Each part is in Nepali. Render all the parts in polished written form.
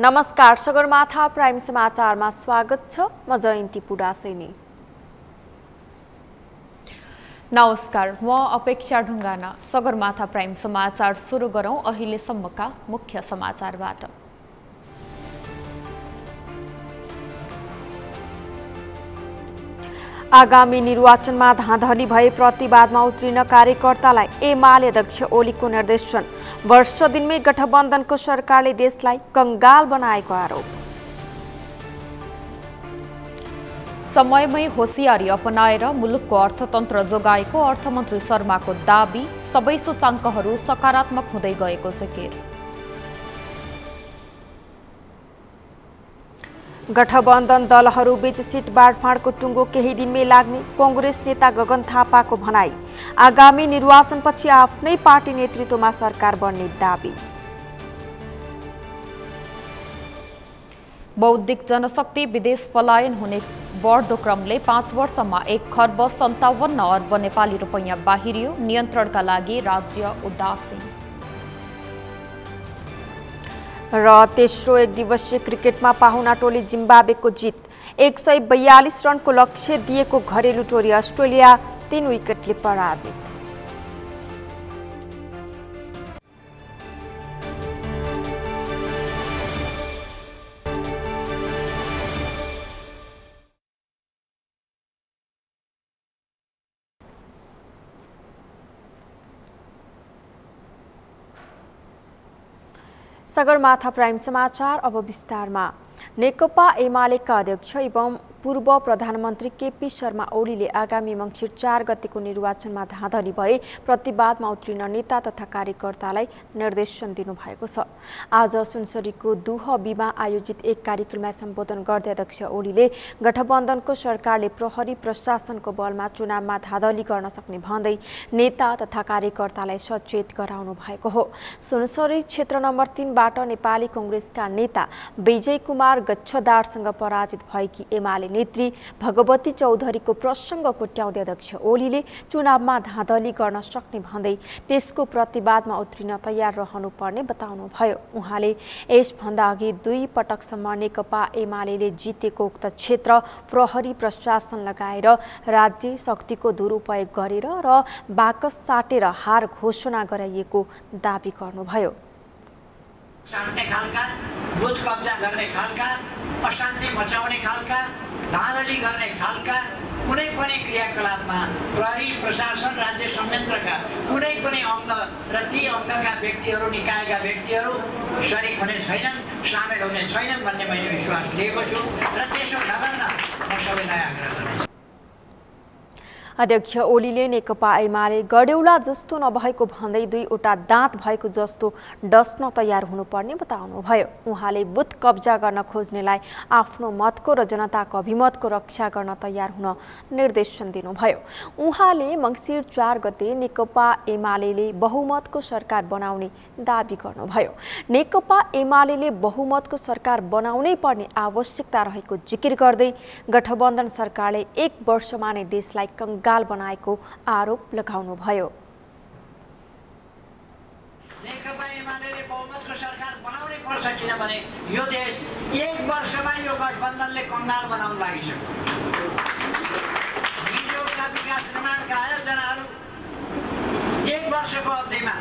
नमस्कार, सगरमाथा प्राइम समाचारमा स्वागत छ। म जयन्ती पुडासैनी। नमस्कार, म अपेक्षा ढुङ्गाना। सगरमाथा प्राइम समाचार सुरु गरौं अहिलेसम्मका मुख्य समाचारबाट। आगामी निर्वाचनमा धाँधली भए प्रतिवादमा उत्रिन कार्यकर्तालाई एमाले अध्यक्ष ओलीको निर्देशन। वर्ष दिनमै गठबन्धनको सरकारले देशलाई कंगाल बनाएको आरोप। समयमै होसियारी अपनाएर मुलुकको अर्थतन्त्र जोगाएको अर्थमन्त्री शर्माको दाबी। सबै सूचाङ्कहरू सकारात्मक हुँदै गएको जिकिर। गठबन्धन दलहरूबीच सिट बाँडफाँडको टुङ्गो केही दिनमै लाग्ने कांग्रेस नेता गगन थापाको भनाई। आगामी निर्वाचनपछि आफ्नै पार्टी नेतृत्वमा सरकार बन्ने दाबी। बौद्धिक जनशक्ति विदेश पलायन हुने बढ्दो क्रमले 5 वर्षमा 1 खर्ब 57 अर्ब नेपाली रुपैयाँ बाहिरियो। नियन्त्रणका लागि राज्य उदासीन। र तेस्रो एक दिवसीय क्रिकेटमा पाहुना टोली जिम्बाब्वेको जित। 142 रनको लक्ष्य दिएको घरेलु टोली अस्ट्रेलिया 3 विकेटले पराजित। सगरमाथा प्राइम समाचार अब विस्तारमा। नेकपा एमालेका अध्यक्ष एवं पूर्व प्रधानमन्त्री केपी शर्मा ओलीले आगामी मङ्सिर 4 गतेको निर्वाचनमा धाँधली भए प्रतिवादमा उत्रिन नेता तथा कार्यकर्तालाई निर्देशन दिनुभएको छ। आज सुनसरीको दुहबीमा आयोजित एक कार्यक्रमलाई सम्बोधन गर्दै अध्यक्ष ओलीले गठबन्धनको सरकारले प्रहरी प्रशासनको बलमा चुनावमा धाँधली गर्न सक्ने भन्दै नेता तथा कार्यकर्तालाई सचेत गराउनु भएको हो। सुनसरी क्षेत्र नम्बर 3 बाट नेपाली कांग्रेसका नेता विजय कुमार गच्छदारसँग पराजित भएकी एमाले नेत्री भगवती चौधरीको प्रसङ्ग कोट्याउँदै अध्यक्ष ओलीले चुनावमा धाँधली गर्न सक्ने भन्दै त्यसको प्रतिवादमा उत्रिन तयार रहनुपर्ने बताउनुभयो। उहाँले यसभन्दा अघि 2 पटकसम्म नेकपा एमाले जितेको उक्त क्षेत्र प्रहरी प्रशासन लगाएर राज्य शक्तिको दुरुपयोग गरेर र बाकस साटेर हार घोषणा गराइएको दाबी गर्नुभयो। साट्ने खालका, बुथ कब्जा गर्ने खालका, अशान्ति मचाउने खालका, धाँधली गर्ने खालका कुनै पनि क्रियाकलापमा प्रहरी प्रशासन राज्य संयन्त्रका कुनै पनि अङ्ग र ती अङ्गका व्यक्तिहरू निकायका व्यक्तिहरू सरिक हुने छैनन्, सामेल हुने छैनन् भन्ने मैले विश्वास लिएको छु र त्यसो नगर्न म सबैलाई आग्रह गर्छु। अध्यक्ष ओलीले नेकपा एमाले गडेउला जस्तो नभएको भन्दै 2वटा दाँत भएको जस्तो डस्न तयार हुनुपर्ने बताउनुभयो। उहाँले बुथ कब्जा गर्न खोज्नेलाई आफ्नो मतको र जनताको अभिमतको रक्षा गर्न तयार हुन निर्देशन दिनुभयो। उहाँले मङ्सिर 4 गते नेकपा एमाले बहुमतको सरकार बनाउने दाबी गर्नुभयो। नेकपा एमाले बहुमतको सरकार बनाउनै पर्ने आवश्यकता रहेको जिकिर गर्दै गठबन्धन सरकारले 1 वर्षमा नै देशलाई कंगाल बनाएको आरोप लगाउनुभयो। नेकपा एमाले बहुमतको सरकार बनाउनै पर्छ किनभने यो देश 1 वर्षमा यो गठबन्धनले कंगाल बनाउन लागिसक्यो। हिजोका विकास निर्माणका आयोजनाहरू 1 वर्षको अवधिमा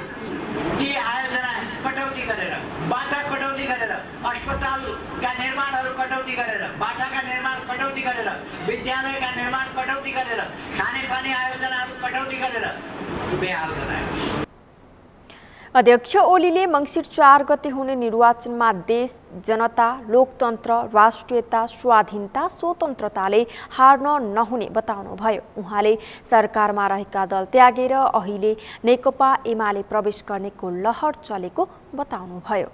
ती आयोजना कटौती गरेर, बाटा कटौती गरेर, अस्पतालका निर्माणहरू कटौती गरेर, बाटाका निर्माण कटौती गरेर, विद्यालयका निर्माण कटौती गरेर, खानेपानी आयोजनाहरू कटौती गरेर बेहाल गरायो। अध्यक्ष ओलीले मङ्सिर 4 गते हुने निर्वाचनमा देश, जनता, लोकतन्त्र, राष्ट्रियता, स्वाधीनता, स्वतन्त्रताले हार्न नहुने बताउनुभयो। उहाँले सरकारमा रहेका दल त्यागेर अहिले नेकपा एमाले प्रवेश गर्नेको लहर चलेको बताउनुभयो।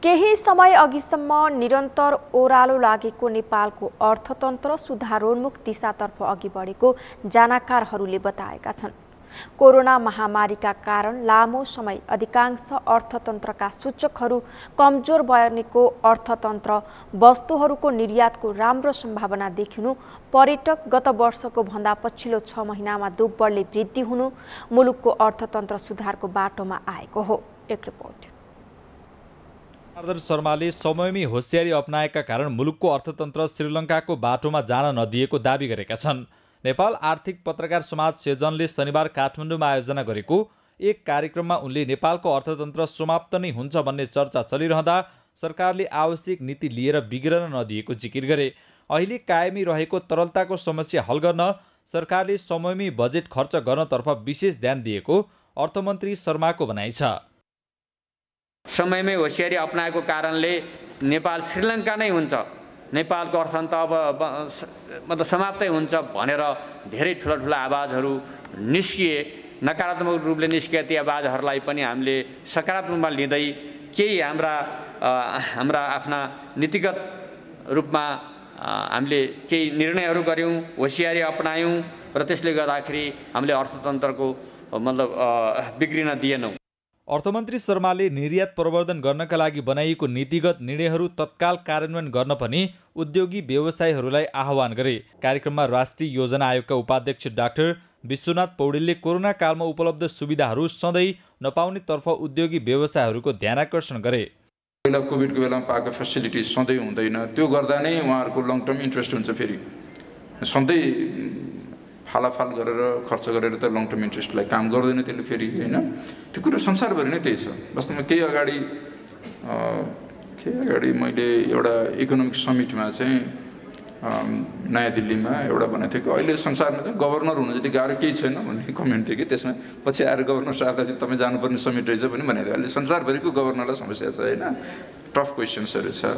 केही समय अघिसम्म निरन्तर ओह्रालो लागेको नेपालको अर्थतन्त्र सुधारोन्मुख दिशातर्फ अघि बढेको जानकारहरूले बताएका छन्। कोरोना महामारीका कारण लामो समय अधिकांश अर्थतन्त्रका सूचकहरू कमजोर बनेको अर्थतन्त्र वस्तुहरूको निर्यातको राम्रो सम्भावना देखिनु, पर्यटक गत वर्षको भन्दा पछिल्लो 6 महिनामा दोब्बरले वृद्धि हुनु मुलुकको अर्थतन्त्र सुधारको बाटोमा आएको हो। एक रिपोर्ट। आदर्श शर्माले समयमै होसियारी अपनाएका कारण मुलुकको अर्थतन्त्र श्रीलङ्काको बाटोमा जान नदिएको दाबी गरेका छन्। नेपाल आर्थिक पत्रकार समाज सेजनले शनिबार काठमाडौँमा आयोजना गरेको एक कार्यक्रममा उनले नेपालको अर्थतन्त्र समाप्त नै हुन्छ भन्ने चर्चा चलिरहँदा सरकारले आवश्यक नीति लिएर बिग्रन नदिएको जिकिर गरे। अहिले कायमी रहेको तरलताको समस्या हल गर्न सरकारले समयमै बजेट खर्च गर्नतर्फ विशेष ध्यान दिएको अर्थमन्त्री शर्माको भनाइ छ। समयमै होसियारी अपनाएको कारणले नेपाल श्रीलङ्का नै हुन्छ, नेपालको अर्थतन्त्र अब मतलब समाप्तै हुन्छ भनेर धेरै ठुला आवाजहरू निस्किए। नकारात्मक रूपले निस्किए ती आवाजहरूलाई पनि हामीले सकारात्मकमा लिँदै केही हाम्रा आफ्ना नीतिगत रूपमा हामीले केही निर्णयहरू गऱ्यौँ, होसियारी अपनायौँ र त्यसले गर्दाखेरि हामीले अर्थतन्त्रको मतलब बिग्रिन दिएनौँ। अर्थमन्त्री शर्माले निर्यात प्रवर्धन गर्नका लागि बनाइएको नीतिगत निर्णयहरू तत्काल कार्यान्वयन गर्न पनि उद्योगी व्यवसायीहरूलाई आह्वान गरे। कार्यक्रममा राष्ट्रिय योजना आयोगका उपाध्यक्ष डाक्टर विश्वनाथ पौडेलले कोरोना कालमा उपलब्ध सुविधाहरू सधैँ नपाउनेतर्फ उद्योगी व्यवसायहरूको ध्यानाकर्षण गरे। पहिला कोभिडको बेलामा पाएको फेसिलिटिज सधैँ हुँदैन, त्यो गर्दा नै उहाँहरूको लङ टर्म इन्ट्रेस्ट हुन्छ। फेरि सधैँ फालाफाल गरेर खर्च गरेर त लङ टर्म इन्ट्रेस्टलाई काम गर्दैन त्यसले फेरि, होइन? त्यो कुरो संसारभरि नै त्यही छ। वास्तवमा केही अगाडि मैले एउटा इकोनोमिक समिटमा चाहिँ नयाँ दिल्लीमा एउटा भनेको थियो कि अहिले संसारमा चाहिँ गभर्नर हुनु जति गाह्रो केही छैन भन्ने कमेन्ट थियो कि त्यसमा पछि आएर गभर्नर साहबलाई चाहिँ तपाईँ जानुपर्ने समिट रहेछ पनि भनेको थियो। अहिले संसारभरिको गभर्नरलाई समस्या छ, होइन? टफ क्वेसन्सहरू छ।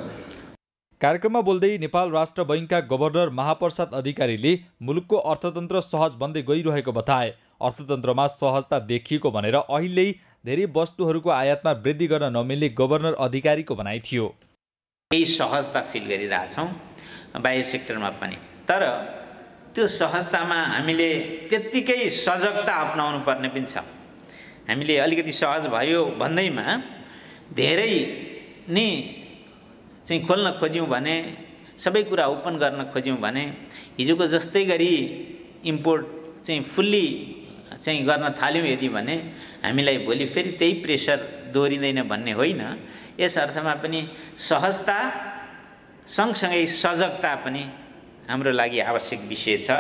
कार्यक्रममा बोल्दै नेपाल राष्ट्र बैङ्कका गभर्नर महाप्रसाद अधिकारीले मुलुकको अर्थतन्त्र सहज बन्दै गइरहेको बताए। अर्थतन्त्रमा सहजता देखिएको भनेर अहिले धेरै वस्तुहरूको आयातमा वृद्धि गर्न नमिल्ने गभर्नर अधिकारीको भनाइ थियो। केही सहजता फिल गरिरहेछौँ बाह्य सेक्टरमा पनि, तर त्यो सहजतामा हामीले त्यत्तिकै सजगता अपनाउनु पर्ने पनि छ। हामीले अलिकति सहज भयो भन्दैमा धेरै नै चाहिँ खोल्न खोज्यौँ भने, सबै कुरा ओपन गर्न खोज्यौँ भने हिजोको जस्तै गरी इम्पोर्ट चाहिँ फुल्ली चाहिँ गर्न थाल्यौँ यदि भने हामीलाई भोलि फेरि त्यही प्रेसर दोहोरिँदैन भन्ने होइन। यस अर्थमा पनि सहजता सँगसँगै सजगता पनि हाम्रो लागि आवश्यक विषय छ।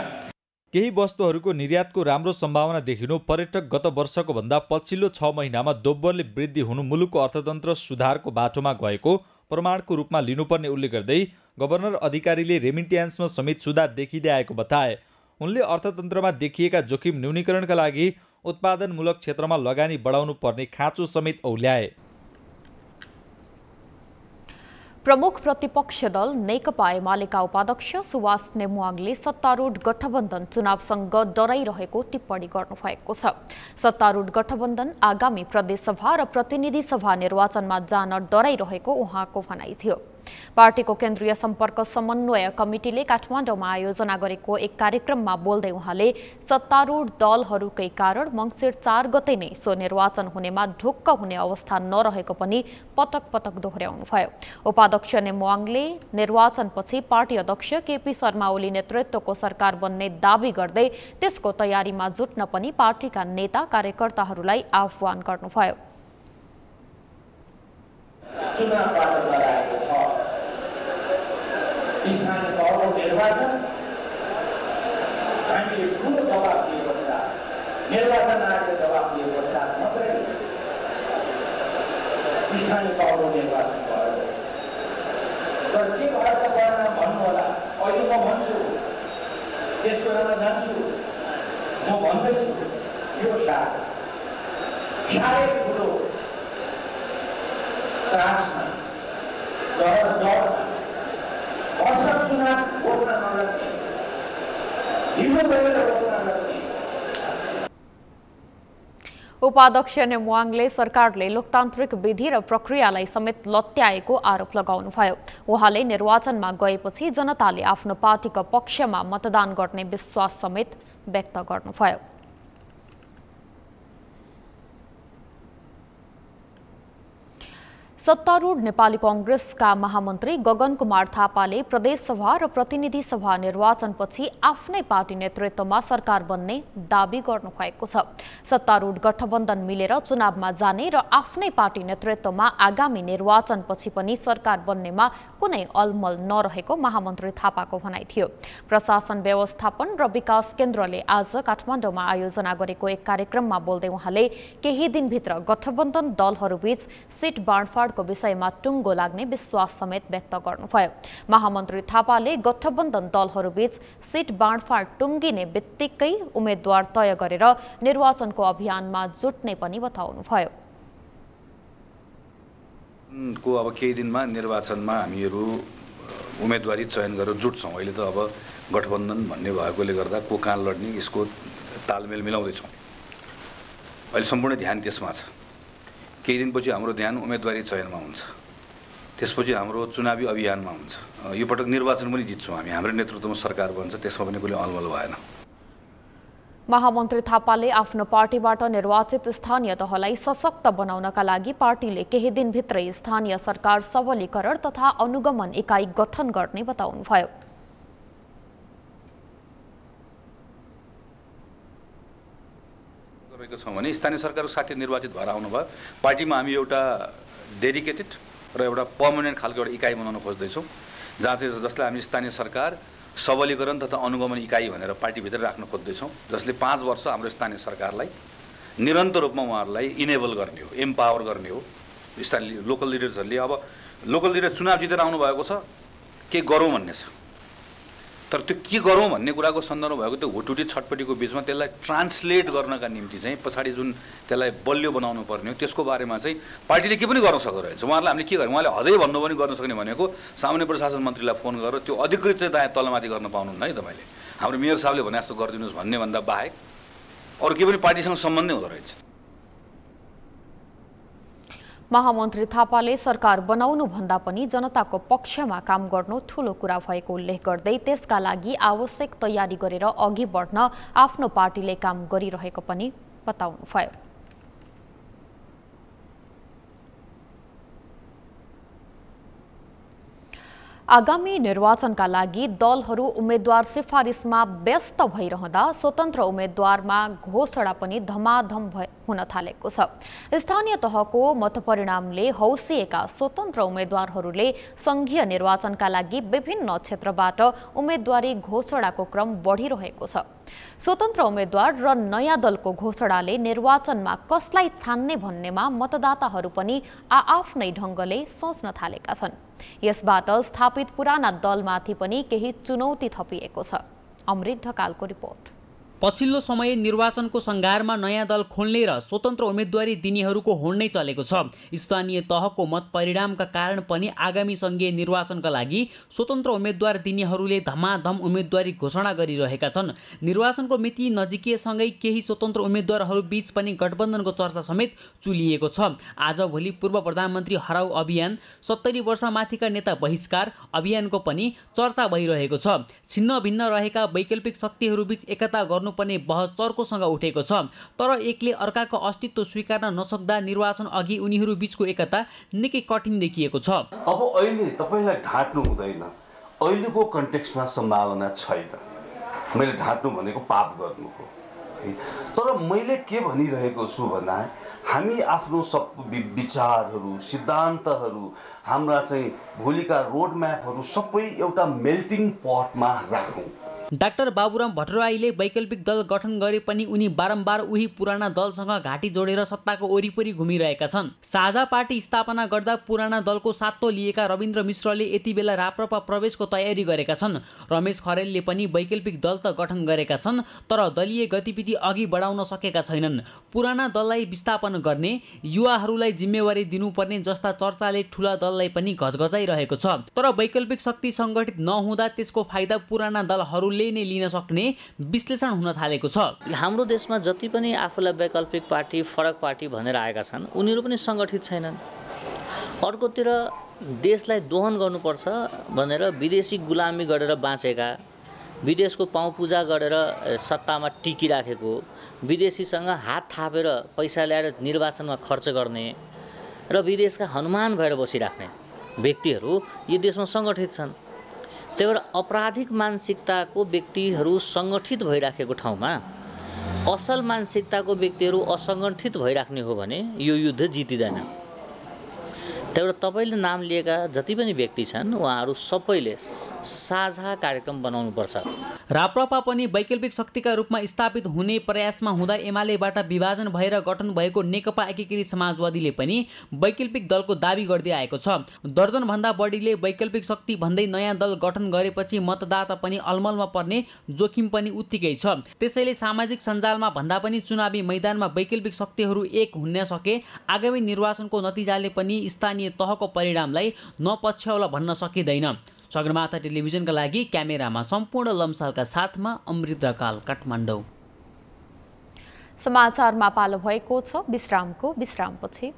केही वस्तुहरूको निर्यातको राम्रो सम्भावना देखिनु, पर्यटक गत वर्षको भन्दा पछिल्लो 6 महिनामा दोब्बरले वृद्धि हुनु मुलुकको अर्थतन्त्र सुधारको बाटोमा गएको प्रमाणको रूपमा लिनुपर्ने उल्लेख गर्दै गभर्नर अधिकारीले रेमिट्यान्समा समेत सुधार देखिँदै आएको बताए। उनले अर्थतन्त्रमा देखिएका जोखिम न्यूनीकरणका लागि उत्पादनमूलक क्षेत्रमा लगानी बढाउनु पर्ने खाँचो समेत औल्याए। प्रमुख प्रतिपक्ष दल नेकपा एमालेका उपाध्यक्ष सुवास नेमुवाङले सत्तारूढ गठबन्धन चुनावसँग डराइरहेको टिप्पणी गर्नुभएको छ। सत्तारूढ गठबन्धन आगामी प्रदेशसभा र प्रतिनिधि सभा निर्वाचनमा जान डराइरहेको उहाँको भनाइ थियो। पार्टीको केन्द्रीय सम्पर्क समन्वय कमिटीले काठमाडौँमा आयोजना गरेको एक कार्यक्रममा बोल्दै उहाँले सत्तारूढ दलहरूकै कारण मङ्सिर 4 गते नै सो निर्वाचन हुनेमा ढुक्क हुने अवस्था नरहेको पनि पटक पटक दोहोर्याउनुभयो। उपाध्यक्ष नेमुवाङले निर्वाचनपछि पार्टी अध्यक्ष केपी शर्मा ओली नेतृत्वको सरकार बन्ने दावी गर्दै त्यसको तयारीमा जुट्न पनि पार्टीका नेता कार्यकर्ताहरूलाई आह्वान गर्नुभयो। स्थानीय तहको निर्वाचन हामीले ठुलो दबाब दिए पश्चात, निर्वाचन आयोगले दबाब दिए पश्चात मात्रै स्थानीय तहको निर्वाचन भयो। तर के भएर त गर्न भन्नुहोला, अहिले म भन्छु, त्यसको एउटा जान्छु, म भन्दैछु, यो साह्रै ठुलो त्रासमा डरमा उपाध्यक्ष नेमुवाङले सरकारले लोकतान्त्रिक विधि र प्रक्रियालाई समेत लत्याएको आरोप लगाउनुभयो। उहाँले निर्वाचनमा गएपछि जनताले आफ्नो पार्टीको पक्षमा मतदान गर्ने विश्वास समेत व्यक्त गर्नुभयो। सत्तारूढ नेपाली कांग्रेसका महामन्त्री गगन कुमार थापाले प्रदेशसभा र प्रतिनिधि सभा निर्वाचनपछि आफ्नै पार्टी नेतृत्वमा सरकार बन्ने दाबी गर्नुभएको छ। सत्तारूढ गठबन्धन मिलेर चुनावमा जाने र आफ्नै पार्टी नेतृत्वमा आगामी निर्वाचनपछि पनि सरकार बन्नेमा कुनै अलमल नरहेको महामन्त्री थापाको भनाइ थियो। प्रशासन व्यवस्थापन र विकास केन्द्रले आज काठमाडौँमा आयोजना गरेको एक कार्यक्रममा बोल्दै उहाँले केही दिनभित्र गठबन्धन दलहरूबीच सिट बाँडफाँड को विषयमा टुङ्गो लाग्ने विश्वास समेत व्यक्त गर्नुभयो। महामन्त्री थापाले गठबन्धन दलहरूबीच सिट बाँडफाँड टुङ्गिने बित्तिकै उम्मेद्वार तय गरेर निर्वाचनको अभियानमा जुट्ने पनि बताउनुभयो। अब केही दिनमा निर्वाचनमा हामीहरू उम्मेदवारी चयन गरेर जुट्छौँ। अहिले त अब गठबन्धन भन्ने भएकोले गर्दा को कहाँ लड्ने यसको तालमेल मिलाउँदैछौँ। अहिले सम्पूर्ण ध्यान त्यसमा छ। केही दिनपछि हाम्रो ध्यान उम्मेदवारी चयनमा हुन्छ, त्यसपछि हाम्रो चुनावी अभियानमा हुन्छ। यो पटक निर्वाचन पनि जित्छौँ हामी, हाम्रो नेतृत्वमा सरकार बन्छ, त्यसमा पनि कुनै अलमल भएन। महामन्त्री थापाले आफ्नो पार्टीबाट निर्वाचित स्थानीय तहलाई सशक्त बनाउनका लागि पार्टीले केही दिनभित्रै स्थानीय सरकार सबलीकरण तथा अनुगमन इकाइ गठन गर्ने बताउनुभयो। छौँ भने स्थानीय सरकारको साथी निर्वाचित भएर आउनुभयो। पार्टीमा हामी एउटा डेडिकेटेड र एउटा पर्मानेन्ट खालको एउटा इकाइ बनाउन खोज्दैछौँ, जहाँ चाहिँ जसलाई हामी स्थानीय सरकार सबलीकरण तथा अनुगमन इकाइ भनेर पार्टीभित्र राख्न खोज्दैछौँ, जसले 5 वर्ष हाम्रो स्थानीय सरकारलाई निरन्तर रूपमा उहाँहरूलाई इनेबल गर्ने हो, एम्पावर गर्ने हो। स्थानीय लोकल लिडर्सहरूले अब लोकल लिडर चुनाव जितेर आउनुभएको छ, के गरौँ भन्ने छ, तर त्यो के गरौँ भन्ने कुराको सन्दर्भ भएको त्यो हुटुटी छटपटीको बिचमा त्यसलाई ट्रान्सलेट गर्नका निम्ति चाहिँ पछाडि जुन त्यसलाई बलियो बनाउनु पर्ने हो त्यसको बारेमा चाहिँ पार्टीले के पनि गर्न सक्दो रहेछ। उहाँहरूलाई हामीले के गर्यौँ, उहाँले हदै भन्नु पनि गर्न सक्ने भनेको सामान्य प्रशासन मन्त्रीलाई फोन गरेर त्यो अधिकृत चाहिँ त्यहाँ तलमाथि गर्न पाउनुहुन्न है तपाईँले, हाम्रो मेयर साहबले भने जस्तो गरिदिनुहोस् भन्ने भन्दा बाहेक अरू के पनि पार्टीसँग सम्बन्धै हुँदो रहेछ। महामन्त्री थापाले सरकार बनाउनु भन्दा पनि जनताको पक्षमा काम गर्नु ठूलो कुरा भएको उल्लेख गर्दै त्यसका लागि आवश्यक तयारी गरेर अघि बढ्न आफ्नो पार्टीले काम गरिरहेको पनि बताउनुभयो। आगामी निर्वाचनका लागि दलहरू उम्मेद्वार सिफारिसमा व्यस्त भइरहँदा स्वतन्त्र उम्मेद्वारमा घोषणा पनि धमाधम हुन थालेको छ। स्थानीय तहको मतपरिणामले हौसिएका स्वतन्त्र उम्मेद्वारहरूले संघीय निर्वाचनका लागि विभिन्न क्षेत्रबाट उम्मेदवारी घोषणाको क्रम बढिरहेको छ। स्वतन्त्र उम्मेद्वार र नयाँ दलको घोषणाले निर्वाचनमा कसलाई छान्ने भन्नेमा मतदाताहरू पनि आआफ्नै ढङ्गले सोच्न थालेका छन्। यसबाट स्थापित पुराना दलमाथि पनि केही चुनौती थपिएको छ। अमृत ढकालको रिपोर्ट। पछिल्लो समय निर्वाचनको सङ्घारमा नयाँ दल खोल्ने र स्वतन्त्र उम्मेदवारी दिनेहरूको होड नै चलेको छ। स्थानीय तहको मत परिणामका कारण पनि आगामी सङ्घीय निर्वाचनका लागि स्वतन्त्र उम्मेदवार दिनेहरूले धमाधम उम्मेदवारी घोषणा गरिरहेका छन्। निर्वाचनको मिति नजिकिएसँगै केही स्वतन्त्र उम्मेदवारहरू बीच पनि गठबन्धनको चर्चा समेत चुलिएको छ। आजभोलि पूर्व प्रधानमन्त्री हराउ अभियान, 70 वर्षमाथिका नेता बहिष्कार अभियानको पनि चर्चा भइरहेको छ। छिन्न भिन्न रहेका वैकल्पिक शक्तिहरूबीच एकता गर्नु पर्ने बहस चर्कोसँग उठेको छ। तर एकले अर्काको अस्तित्व स्वीकार्न नसक्दा निर्वाचन अघि उनीहरू बीचको एकता निकै कठिन देखिएको छ। अब अहिले तपाईलाई ढाँट्नु हुँदैन, अहिलेको कन्टेक्स्टमा सम्भावना छैन। मैले ढाँट्नु भनेको पाप गर्नु हो, तर मैले के भनिरहेको छु भन्दा हामी आफ्नो सब विचारहरू, सिद्धान्तहरू, हाम्रा चाहिँ भोलिका रोड म्यापहरू सबै एउटा मेल्टिङ पटमा राखौँ। डाक्टर बाबुराम भट्टराईले वैकल्पिक दल गठन गरे पनि उनी बारम्बार उही पुराना दलसँग घाँटी जोडेर सत्ताको वरिपरि घुमिरहेका छन्। साझा पार्टी स्थापना गर्दा पुराना दलको सातो लिएका रविन्द्र मिश्रले यति बेला राप्रपा प्रवेशको तयारी गरेका छन्। रमेश खरेलले पनि वैकल्पिक दल त गठन गरेका छन्, तर दलीय गतिविधि अघि बढाउन सकेका छैनन्। पुराना दललाई विस्थापन गर्ने, युवाहरूलाई जिम्मेवारी दिनुपर्ने जस्ता चर्चाले ठूला दललाई पनि घचघचाइरहेको छ। तर वैकल्पिक शक्ति सङ्गठित नहुँदा त्यसको फाइदा पुराना दलहरूले नै लिन सक्ने विश्लेषण हुन थालेको छ। हाम्रो देशमा जति पनि आफूलाई वैकल्पिक पार्टी, फरक पार्टी भनेर आएका छन्, उनीहरू पनि सङ्गठित छैनन्। अर्कोतिर देशलाई दोहन गर्नुपर्छ भनेर विदेशी गुलामी गरेर बाँचेका, विदेशको पाउपूजा गरेर सत्तामा टिकिराखेको, विदेशीसँग हात थापेर पैसा ल्याएर निर्वाचनमा खर्च गर्ने, र विदेशका हनुमान भएर बसिराख्ने व्यक्तिहरू यो देशमा सङ्गठित छन्। त्यही भएर अपराधिक मानसिकताको व्यक्तिहरू सङ्गठित भइराखेको ठाउँमा असल मानसिकताको व्यक्तिहरू असङ्गठित भइराख्ने हो भने यो युद्ध जितिँदैन। त्यही भएर तपाईँले नाम लिएका जति पनि व्यक्ति छन् उहाँहरू सबैले साझा कार्यक्रम बनाउनुपर्छ। राप्रपा पनि वैकल्पिक शक्तिका रूपमा स्थापित हुने प्रयासमा हुँदा एमालेबाट विभाजन भएर गठन भएको नेकपा एकीकृत समाजवादीले पनि वैकल्पिक दलको दाबी गर्दै आएको छ। दर्जनभन्दा बढीले वैकल्पिक शक्ति भन्दै नयाँ दल गठन गरेपछि मतदाता पनि अलमलमा पर्ने जोखिम पनि उत्तिकै छ। त्यसैले सामाजिक सञ्जालमा भन्दा पनि चुनावी मैदानमा वैकल्पिक शक्तिहरू एक हुन सके आगामी निर्वाचनको नतिजाले पनि स्थानीय तहको परिणामलाई नपछ्याउला भन्न सकिँदैन। सगरमाथा टेलिभिजनका लागि क्यामेरामा सम्पूर्ण लम्सालका साथमा अमृत ढकाल, काठमाडौँ। समाचारमा पालो भएको छ विश्रामको। विश्रामपछि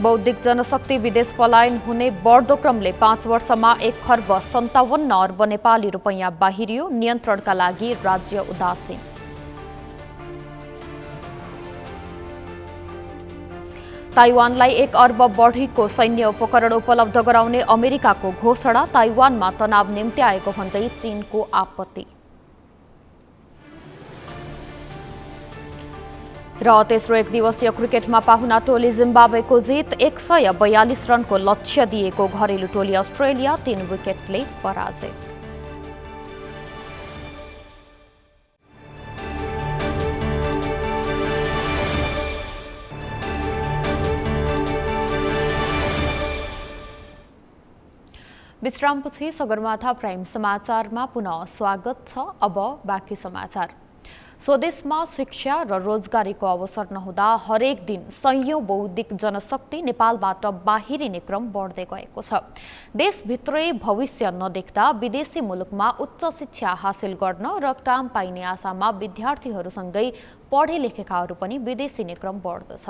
बौद्धिक जनशक्ति विदेश पलायन हुने बढ्दो क्रमले 5 वर्षमा 1 खर्ब 57 अर्ब नेपाली रुपैयाँ बाहिरियो। नियन्त्रणका लागि राज्य उदासीन। ताइवानलाई 1 अर्ब बढीको सैन्य उपकरण उपलब्ध गराउने अमेरिकाको घोषणा। ताइवानमा तनाव निम्त्याएको भन्दै चीनको आपत्ति। र तेस्रो 1 दिवसीय क्रिकेटमा पाहुना टोली जिम्बाब्वेको जित। 142 रनको लक्ष्य दिएको घरेलु टोली अस्ट्रेलिया 3 विकेटले पराजित। विश्रामपछि सगरमाथा प्राइम समाचारमा पुनः स्वागत छ। अब बाँकी समाचार। स्वदेशमा शिक्षा र रोजगारीको अवसर नहुँदा हरेक दिन सयौं बौद्धिक जनशक्ति नेपालबाट बाहिरिने क्रम बढ्दै गएको छ। देशभित्रै भविष्य नदेख्दा विदेशी मुलुकमा उच्च शिक्षा हासिल गर्न र काम पाइने आशामा विद्यार्थीहरूसँगै पढे लेखेकाहरू पनि विदेशिने क्रम बढ्दछ।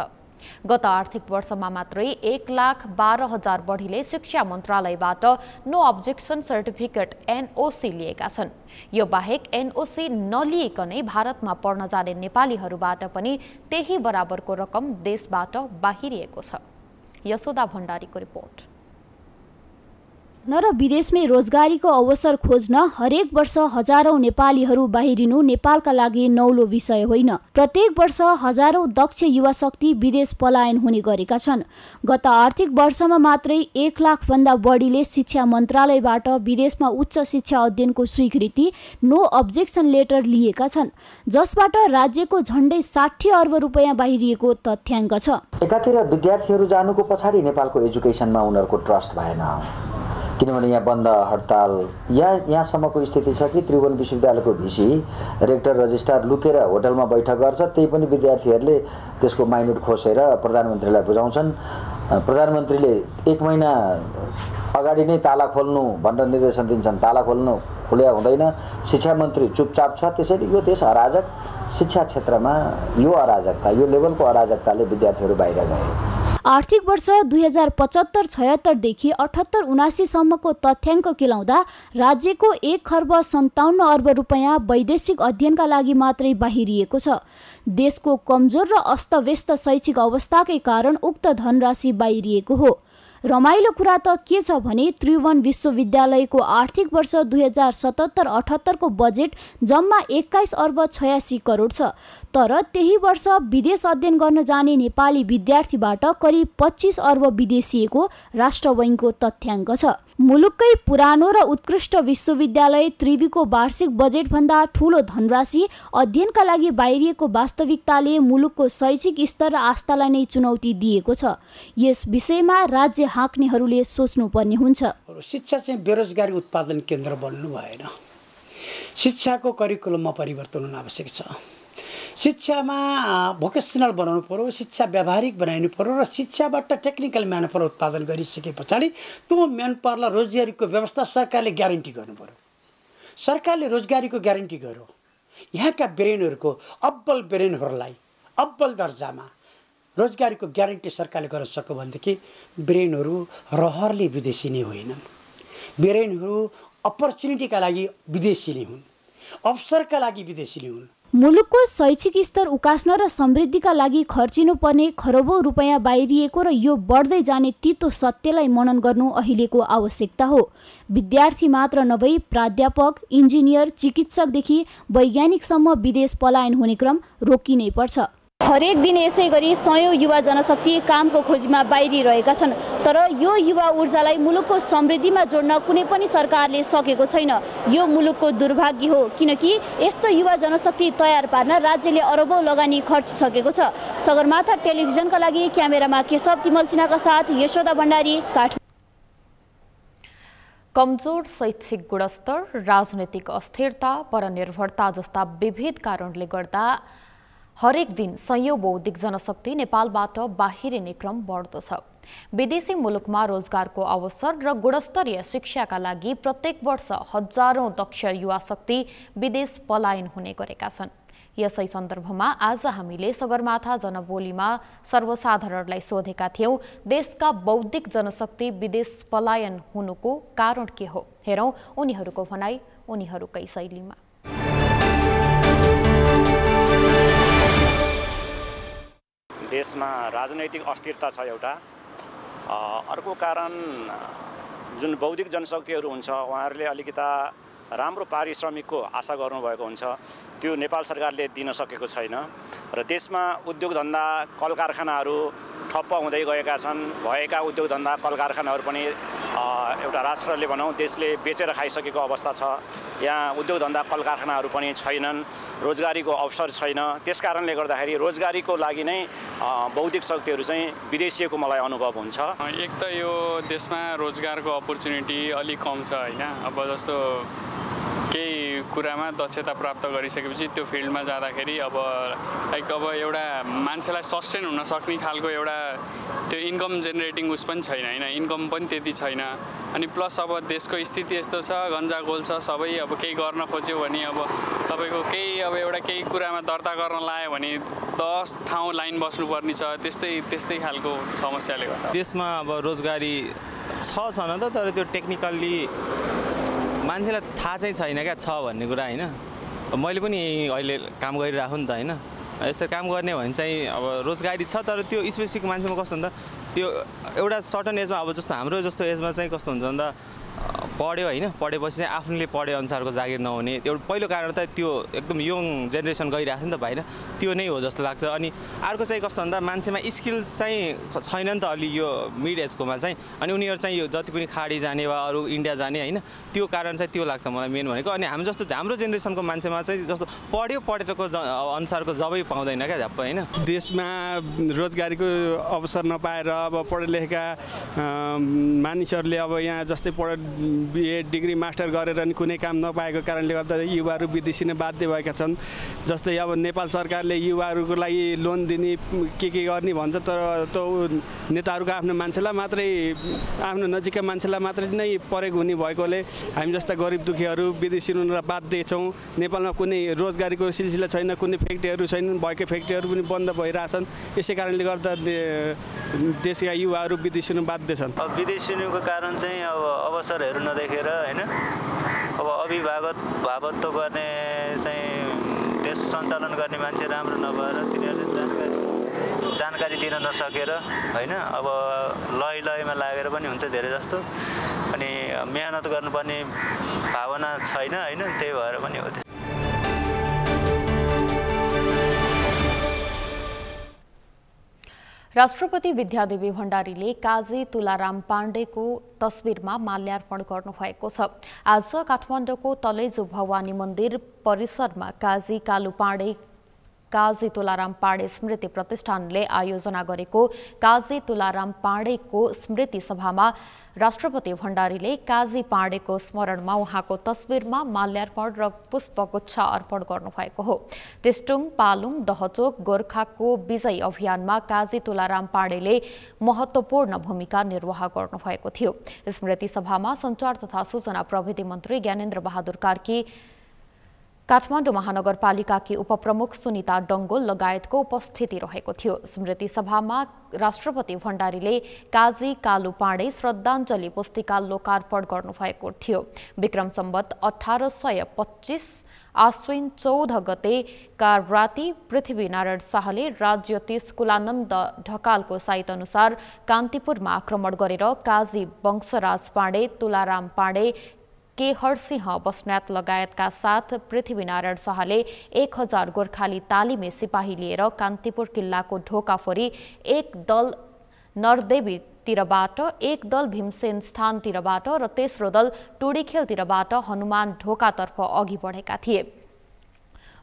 गत आर्थिक वर्षमा मात्रै 1,12,000 बढीले शिक्षा मन्त्रालयबाट नो अब्जेक्सन सर्टिफिकेट एनओसी लिएका छन्। यो बाहेक एनओसी नलिएकनै भारतमा पढ्न जाने नेपालीहरूबाट पनि त्यही बराबरको रकम देशबाट बाहिरिएको छ। यशोदा भण्डारीको रिपोर्ट। र विदेशमै रोजगारीको अवसर खोज्न हरेक वर्ष हजारौं नेपालीहरू बाहिरिनु नेपालका लागि नौलो विषय होइन। प्रत्येक वर्ष हजारौं दक्ष युवा शक्ति विदेश पलायन हुने गरेका छन्। गत आर्थिक वर्षमा मात्रै 1 लाख भन्दा बढीले शिक्षा मन्त्रालयबाट विदेशमा उच्च शिक्षा अध्ययनको स्वीकृति नो अब्जेक्सन लेटर लिएका छन्, जसबाट राज्यको झण्डै 60 अर्ब रुपैयाँ बाहिरिएको तथ्याङ्क छ। एकातिर विद्यार्थीहरू जानुको पछाडि नेपालको एजुकेसनमा उनीहरूको ट्रस्ट भएन, किनभने यहाँ बन्द हडताल यहाँसम्मको स्थिति छ कि त्रिभुवन विश्वविद्यालयको भिसी रेक्टर रजिस्ट्रार लुकेर होटलमा बैठक गर्छ। त्यही पनि विद्यार्थीहरूले त्यसको माइन्युट खोसेर प्रधानमन्त्रीलाई बुझाउँछन्। प्रधानमन्त्रीले 1 महिना अगाडि नै ताला खोल्नु भनेर निर्देशन दिन्छन्, ताला खुल्या हुँदैन। शिक्षा मन्त्री चुपचाप छ। त्यसैले यो देश अराजक, शिक्षा क्षेत्रमा यो अराजकता, यो लेभलको अराजकताले विद्यार्थीहरू बाहिर गए। आर्थिक वर्ष 2075-76 देखि 78-79 सम्मको तथ्याङ्क केलाउँदा राज्यको 1 खर्ब 57 अर्ब रुपैयाँ वैदेशिक अध्ययनका लागि मात्रै बाहिरिएको छ। देशको कमजोर र अस्तव्यस्त शैक्षिक अवस्थाकै कारण उक्त धनराशि बाहिरिएको हो। रमाइलो कुरा त के छ भने त्रिभुवन विश्वविद्यालयको आर्थिक वर्ष 2077-78 को बजेट जम्मा 21 अर्ब 86 करोड छ। तर त्यही वर्ष विदेश अध्ययन गर्न जाने नेपाली विद्यार्थीबाट करिब 25 अर्ब विदेशिएको राष्ट्र बैङ्कको तथ्याङ्क छ। मुलुककै पुरानो र उत्कृष्ट विश्वविद्यालय त्रिवीको वार्षिक बजेटभन्दा ठूलो धनराशि अध्ययनका लागि बाहिरिएको वास्तविकताले मुलुकको शैक्षिक स्तर र आस्थालाई नै चुनौती दिएको छ। यस विषयमा राज्य हाँक्नेहरूले सोच्नुपर्ने हुन्छ। शिक्षा चाहिँ बेरोजगारी उत्पादन केन्द्र बन्नु भएन। शिक्षाको करिकुलममा परिवर्तन हुन आवश्यक छ। शिक्षामा भोकेसनल बनाउनु पर्यो, शिक्षा व्यावहारिक बनाइनु पर्यो र शिक्षाबाट टेक्निकल म्यानपावर उत्पादन गरिसके पछाडि त्यो म्यानपावरलाई रोजगारीको व्यवस्था सरकारले ग्यारेन्टी गर्नु पर्यो। सरकारले रोजगारीको ग्यारेन्टी गर्यो। यहाँका ब्रेनहरूको अब्बल ब्रेनहरूलाई अब्बल दर्जामा रोजगारीको ग्यारेन्टी सरकारले गर्न सक्यो भनेदेखि ब्रेनहरू रहरले विदेशी नै होइनन्। ब्रेनहरू अपर्च्युनिटीका लागि विदेशी नै हुन्, अवसरका लागि विदेशी नै हुन्। मुलुकको शैक्षिक स्तर उकास्न र समृद्धिका लागि खर्चिनुपर्ने खरबौं रुपैयाँ बाहिरिएको र यो बढ्दै जाने तितो सत्यलाई मनन गर्नु अहिलेको आवश्यकता हो। विद्यार्थी मात्र नभई प्राध्यापक, इन्जिनियर, चिकित्सकदेखि वैज्ञानिकसम्म विदेश पलायन हुने क्रम रोकिनै पर्छ। हरेक दिन यसै गरी सयौं युवा जनशक्ति कामको खोजीमा बाहिरिरहेका छन्, तर यो युवा ऊर्जालाई मुलुकको समृद्धिमा जोड्न कुनै पनि सरकारले सकेको छैन। यो मुलुकको दुर्भाग्य हो, किनकि यस्तो युवा जनशक्ति तयार पार्न राज्यले अरबौं लगानी खर्चिसकेको छ। सगरमाथा टेलिभिजनका लागि क्यामेरामा केशव तिमल सिन्हाका साथ यशोदा भण्डारी, काठमाडौँ। कमजोर शैक्षिक गुणस्तर, राजनैतिक अस्थिरता, परनिर्भरता जस्ता विविध कारणले गर्दा हरेक दिन सयौं बौद्धिक जनशक्ति नेपालबाट बाहिरिने क्रम बढ्दो छ। विदेशी मुलुकमा रोजगारको अवसर र गुणस्तरीय शिक्षाका लागि प्रत्येक वर्ष हजारौं दक्ष युवा शक्ति विदेश पलायन हुने गरेका छन्। यसै सन्दर्भमा आज हामीले सगरमाथा जनबोलीमा सर्वसाधारणलाई सोधेका थियौं, देशका बौद्धिक जनशक्ति विदेश पलायन हुनुको कारण के हो? हेरौं उनीहरूको भनाई उनीहरूकै शैलीमा। देशमा राजनैतिक अस्थिरता छ एउटा, अर्को कारण जुन बौद्धिक जनशक्तिहरू हुन्छ उहाँहरूले अलिकता राम्रो पारिश्रमिकको आशा गर्नुभएको हुन्छ, त्यो नेपाल सरकारले दिन सकेको छैन र देशमा उद्योग धन्दा कल कारखानाहरू ठप्प हुँदै गएका छन्। भएका उद्योग धन्दा कल कारखानाहरू पनि एउटा राष्ट्रले भनौँ देशले बेचेर खाइसकेको अवस्था छ। यहाँ उद्योग धन्दा कल कारखानाहरू पनि छैनन्, रोजगारीको अवसर छैन। त्यस कारणले गर्दाखेरि रोजगारीको लागि नै बौद्धिक शक्तिहरू चाहिँ विदेशिएको मलाई अनुभव हुन्छ। एक त यो देशमा रोजगारको अपर्च्युनिटी अलिक कम छ होइन। अब जस्तो केही कुरामा दक्षता प्राप्त गरिसकेपछि त्यो फिल्डमा जाँदाखेरि अब एउटा मान्छेलाई सस्टेन हुन सक्ने खालको एउटा त्यो इन्कम जेनेरेटिङ उस पनि छैन होइन, इन्कम पनि त्यति छैन। अनि प्लस अब देशको स्थिति यस्तो छ, गन्जागोल छ, सबै अब केही गर्न खोज्यो भने अब तपाईँको केही कुरामा दर्ता गर्न लायो भने 10 ठाउँ लाइन बस्नुपर्ने छ, त्यस्तै खालको समस्याले गर्दा देशमा अब रोजगारी छ न त, तर त्यो टेक्निकल्ली मान्छेलाई थाहा चाहिँ छैन क्या छ भन्ने कुरा होइन। मैले पनि अहिले काम गरिरहेको नि त होइन, यसरी काम गर्ने भने चाहिँ अब रोजगारी छ, तर त्यो स्पेसिफिक मान्छेमा कस्तो हुन्छ त्यो एउटा सर्टन एजमा अब जस्तो हाम्रो जस्तो एजमा चाहिँ कस्तो हुन्छ भन्दा पढ्यो होइन, पढेपछि चाहिँ आफूले पढे अनुसारको जागिर नहुने एउटा पहिलो कारण त त्यो एकदम यङ जेनेरेसन गइरहेको छ नि त बाहिर, त्यो नै हो जस्तो लाग्छ। अनि अर्को चाहिँ कस्तो भन्दा मान्छेमा स्किल्स चाहिँ छैन नि त अलि यो मिड एजकोमा चाहिँ, अनि उनीहरू चाहिँ यो जति पनि खाडी जाने वा अरू इन्डिया जाने होइन, त्यो कारण चाहिँ त्यो लाग्छ मलाई मेन भनेको। अनि हाम्रो जेनेरेसनको मान्छेमा चाहिँ जस्तो पढेको अनुसारको जबै पाउँदैन क्या झ्याप्प होइन। देशमा रोजगारीको अवसर नपाएर अब पढे लेखेका मानिसहरूले अब यहाँ जस्तै बिए डिग्री मास्टर गरेर नि कुनै काम नपाएको कारणले गर्दा युवाहरू विदेशी नै बाध्य भएका छन्। जस्तै अब नेपाल सरकारले युवाहरूको लागि लोन दिने के गर्ने भन्छ, तर त्यो नेताहरूको आफ्नो मान्छेलाई मात्रै, आफ्नो नजिकका मान्छेलाई मात्रै नै प्रयोग हुने भएकोले हामी जस्ता गरिब दुखीहरू विदेशी हुन बाध्य छौँ। नेपालमा कुनै रोजगारीको सिलसिला छैन, कुनै फ्याक्ट्रीहरू छैनन्, भएकै फ्याक्ट्रीहरू पनि बन्द भइरहेछन्। यसै कारणले गर्दा देशका युवाहरू विदेशी हुन बाध्य छन्। विदेशी हुनुको कारण चाहिँ अब अवसरहरू नदेखेर होइन, अब अभिभावकत्व गर्ने चाहिँ देश सञ्चालन गर्ने मान्छे राम्रो नभएर तिनीहरूले जानकारी दिन नसकेर होइन, अब लयमा लागेर पनि हुन्छ धेरै जस्तो, अनि मेहनत गर्नुपर्ने भावना छैन होइन, त्यही भएर पनि हो। राष्ट्रपति विद्यादेवी भण्डारीले काजी तुलाराम पाण्डेको तस्बिरमा माल्यार्पण गर्नुभएको छ। आज काठमाडौँको तलेजु भवानी मन्दिर परिसरमा काजी तुलाराम पाण्डे स्मृति प्रतिष्ठानले आयोजना गरेको काजी तुलाराम पाण्डेको स्मृति सभामा राष्ट्रपति भण्डारीले काजी पाण्डेको स्मरणमा उहाँको तस्बिरमा माल्यार्पण र पुष्पगुच्छ अर्पण गर्नुभएको हो। टेस्टुङ, पालुङ, दहचोक गोर्खाको विजय अभियानमा काजी तुलाराम पाण्डेले महत्त्वपूर्ण भूमिका निर्वाह गर्नुभएको थियो। स्मृति सभामा सञ्चार तथा सूचना प्रविधि मन्त्री ज्ञानेन्द्र बहादुर कार्की, काठमाडौँ महानगरपालिकाकी उपप्रमुख सुनिता डङ्गोल लगायतको उपस्थिति रहेको थियो। स्मृति सभामा राष्ट्रपति भण्डारीले काजी कालु पाँडे श्रद्धाञ्जली पुस्तिका लोकार्पण गर्नुभएको थियो। विक्रम सम्वत 1825 आश्विन 14 गतेका राति पृथ्वीनारायण शाहले राजज्योतिष कुलानन्द ढकालको साइत अनुसार कान्तिपुरमा आक्रमण गरेर काजी वंशराज पाँडे, तुलाराम पाँडे, केहरसिंह बस्नेत लगायतका साथ पृथ्वीनारायण शाहले 1000 गोर्खाली तालिमे सिपाही लिएर कान्तिपुर किल्लाको ढोका फोरी एक दल नरदेवीतिरबाट, एक दल भीमसेन स्थानतिरबाट र तेस्रो दल टुडीखेलतिरबाट हनुमान ढोकातर्फ अघि बढेका थिए।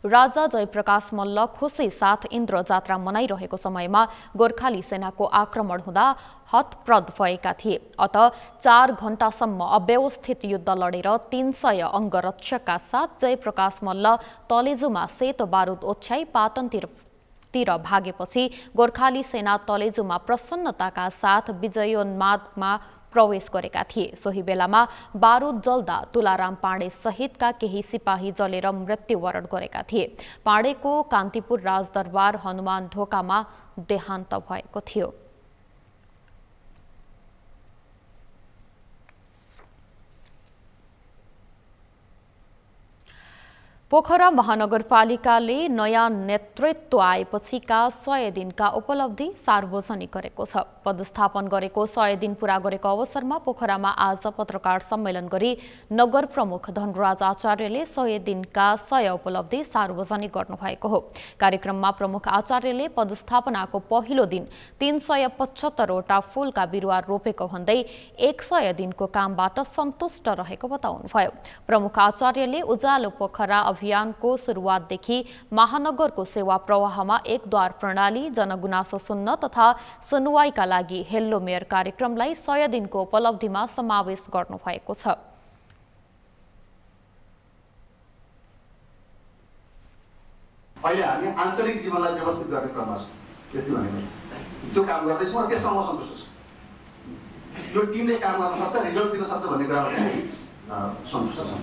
राजा जयप्रकाश मल्ल खुशी साथ इन्द्र जात्रा मनाइरहेको समयमा गोर्खाली सेनाको आक्रमण हुँदा हतप्रद भएका थिए। अत 4 घण्टासम्म अव्यवस्थित युद्ध लडेर 300 अङ्गरक्षकका साथ जयप्रकाश मल्ल तलेजुमा सेतो बारुद ओछ्याई पाटनतिर भागेपछि गोर्खाली सेना तलेजुमा प्रसन्नताका साथ विजयोन्मादमा प्रवेश गरेका थिए। सोही बेलामा बारुद जल्दा तुलाराम पाँडे सहितका केही सिपाही जलेर मृत्युवरण गरेका थिए। पाँडेको कान्तिपुर राजदरबार हनुमान ढोकामा देहान्त भएको थियो। पोखरा महानगरपालिकाले नयाँ नेतृत्व आएपछिका 100 दिनका उपलब्धि सार्वजनिक गरेको छ। पदस्थापन गरेको 100 दिन पूरा गरेको अवसरमा पोखरामा आज पत्रकार सम्मेलन गरी नगर प्रमुख धनराज आचार्यले 100 दिनका 100 उपलब्धि सार्वजनिक गर्नुभएको हो। कार्यक्रममा प्रमुख आचार्यले पदस्थापनाको पहिलो दिन 375 वटा फूलका बिरुवा रोपेको भन्दै 100 दिनको कामबाट सन्तुष्ट रहेको बताउनुभयो। प्रमुख आचार्यले उज्यालो पोखरा अभियानको सुरुवातदेखि महानगरको सेवा प्रवाहमा एकद्वार प्रणाली, जनगुनासो सुन्न तथा सुनवाईका लागि हेल्लो मेयर कार्यक्रमलाई 100 दिनको उपलब्धिमा समावेश गर्नुभएको छ। अहिले हामी आन्तरिक जीवनलाई व्यवस्थित गर्ने क्रममा छौँ। त्यति भनेको त्यो काम गर्दैछौँ र त्यसमा म सन्तुष्ट छु। यो टिमले काम गर्न सक्छ, रिजल्ट दिन सक्छ भन्ने कुरामा चाहिँ हामी सन्तुष्ट छौँ।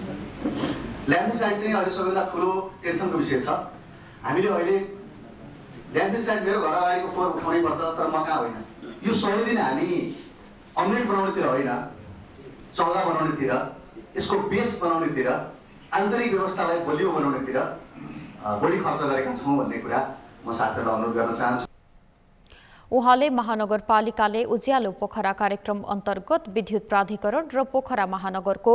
ल्यान्डस्लाइड चाहिँ अहिले सबैभन्दा ठुलो टेन्सनको विषय छ। हामीले अहिले ल्यान्डस्लाइड मेरो घर अगाडिको फोहोर उठाउनै पर्छ, तर म कहाँ होइन। यो 100 दिन हामी अमृत बनाउनेतिर होइन, चौला बनाउनेतिर, यसको बेस बनाउनेतिर, आन्तरिक व्यवस्थालाई बलियो बनाउनेतिर बढी खर्च गरेका छौँ भन्ने कुरा म साथीहरूलाई अनुरोध गर्न चाहन्छु। उहाँले महानगरपालिकाले उज्यालो पोखरा कार्यक्रम अन्तर्गत विद्युत प्राधिकरण र पोखरा महानगरको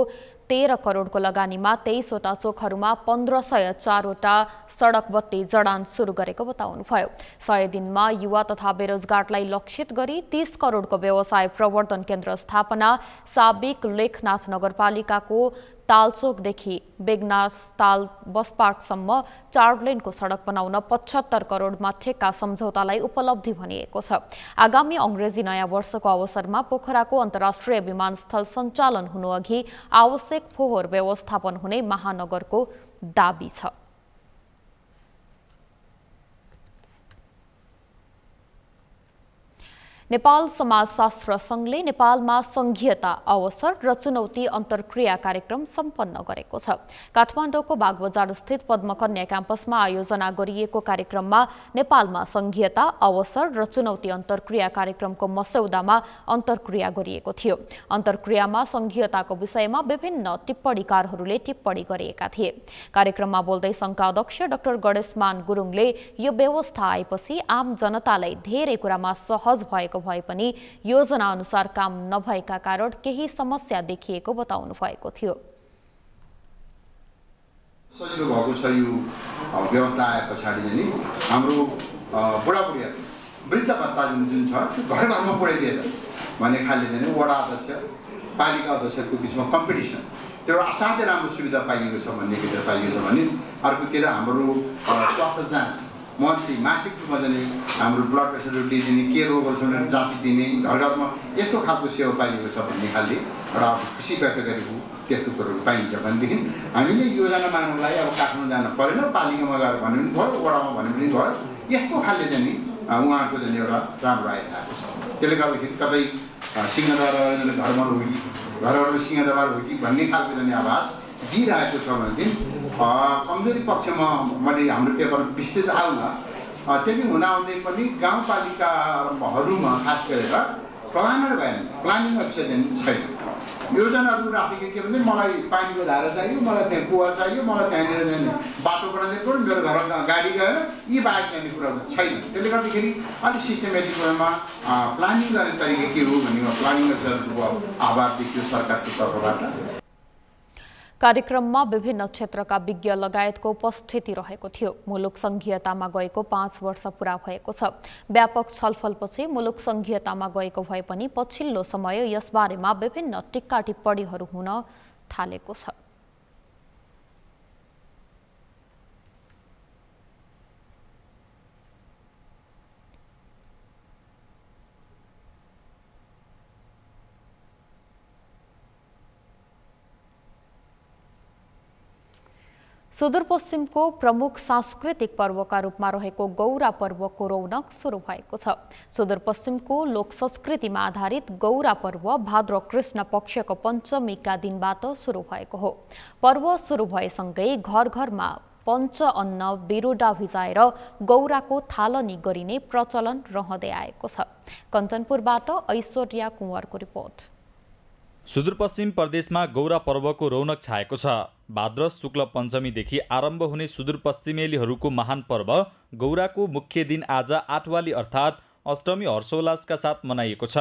13 करोडको लगानीमा 23 वटा चोकहरूमा 1504 वटा सडक बत्ती जडान सुरु गरेको बताउनुभयो। 100 दिनमा युवा तथा बेरोजगारलाई लक्षित गरी 30 करोडको व्यवसाय प्रवर्धन केन्द्र स्थापना, साबिक लेखनाथ नगरपालिकाको तालचोकदेखि बेगनासताल बसपार्कसम्म 4 लेनको सडक बनाउन 75 करोडमा ठेक्का सम्झौतालाई उपलब्धि भनिएको छ। आगामी अङ्ग्रेजी नयाँ वर्षको अवसरमा पोखराको अन्तर्राष्ट्रिय विमानस्थल सञ्चालन हुनुअघि आवश्यक फोहोर व्यवस्थापन हुने महानगरको दाबी छ। नेपाल समाजशास्त्र संघले नेपालमा संघीयता, अवसर र चुनौती अन्तर्क्रिया कार्यक्रम सम्पन्न गरेको छ। काठमाडौँको बागबजार स्थित पद्मकन्या क्याम्पसमा आयोजना गरिएको कार्यक्रममा नेपालमा संघीयता, अवसर र चुनौती अन्तर्क्रिया कार्यक्रमको मस्यौदामा अन्तर्क्रिया गरिएको थियो। अन्तर्क्रियामा संघीयताको विषयमा विभिन्न टिप्पणीकारहरूले टिप्पणी गरिएका थिए। कार्यक्रममा बोल्दै संघका अध्यक्ष डाक्टर गणेशमान गुरुङले यो व्यवस्था आएपछि आम जनतालाई धेरै कुरामा सहज भएको भए पनि योजना अनुसार काम नभएका कारण केही समस्या देखिएको बताउनु भएको थियो। सजिलो भएको छ यो व्यवस्था आए पछाडि नि हाम्रो बुढाबुढीहरू वृद्ध भत्ता जुन छ त्यो घर घरमा पुर्याइदिएछ भन्ने खालले चाहिँ वडा अध्यक्ष, पालिका अध्यक्षको बिचमा कम्पिटिसन, त्यो एउटा असाध्यै राम्रो सुविधा पाइएको छ भन्ने कुरा पाइएको छ भने अर्कोतिर हाम्रो स्वास्थ्य जाँच मन्थली मासिक रूपमा चाहिँ हाम्रो ब्लड प्रेसरहरू लिइदिने, के रोगहरू छ भनेर जाँच दिने, घर घरमा यस्तो खालको सेवा पाइएको छ भन्ने खालले एउटा खुसी व्यक्त गरेको त्यस्तो कुरोहरू पाइन्छ भनेदेखि हामीले योजना माग्नलाई अब काठमाडौँ जान परेन, पालिकामा गएर भन्नु पनि भयो, वडामा भन्नु पनि भयो। यस्तो खालले चाहिँ उहाँहरूको चाहिँ एउटा राम्रो आइरहेको छ। त्यसले गर्दाखेरि कतै सिंहदरबार घरमा हो कि घरहरू सिंहदरबार हो कि भन्ने खालको चाहिँ आवाज दिइरहेको छ भनेदेखि कमजोरी पक्षमा मैले हाम्रो पेपर विस्तृत आउला त्यति हुँदाहुँदै पनि गाउँपालिकाहरूमा खास गरेर प्लानर भएन, प्लानिङ अफिसर छैन। योजनाहरू राखेको के भने मलाई पानीको धारा चाहियो, मलाई त्यहाँ कुवा चाहियो, मलाई त्यहाँनिर जाने बाटो बनाइदिनु पऱ्यो, मेरो घरमा गाडी गएर यी बाहेक जाने कुराहरू छैन। त्यसले गर्दाखेरि अलिक सिस्टमेटिक वेमा प्लानिङ गर्ने तरिका के हो भन्ने प्लानिङ अफिसरको आभार देखियो सरकारको तर्फबाट। कार्यक्रममा विभिन्न क्षेत्रका विज्ञ लगायतको उपस्थिति रहेको थियो। मुलुक संघीयतामा गएको 5 वर्ष पूरा भएको छ। व्यापक छलफलपछि मुलुक संघीयतामा गएको भए पनि पछिल्लो समय यसबारेमा विभिन्न टिक्का टिप्पणीहरू हुन थालेको छ। सुदूरपश्चिमको प्रमुख सांस्कृतिक पर्वका रूपमा रहेको गौरा पर्वको रौनक सुरु भएको छ। सुदूरपश्चिमको लोक संस्कृतिमा आधारित गौरा पर्व भाद्र कृष्ण पक्षको पञ्चमीका दिनबाट सुरु भएको हो। पर्व सुरु भएसँगै घर घरमा पञ्च अन्न बिरुडा भिजाएर गौराको थालनी गरिने प्रचलन रहँदै आएको छ। कञ्चनपुरबाट ऐश्वर्या कुँवरको रिपोर्ट। सुदूरपश्चिम प्रदेशमा गौरा पर्वको रौनक छाएको छ। भाद्र शुक्ल पञ्चमीदेखि आरम्भ हुने सुदूरपश्चिमेलीहरूको महान पर्व गौराको मुख्य दिन आज आठवाली अर्थात् अष्टमी हर्षोल्लासका साथ मनाइएको छ।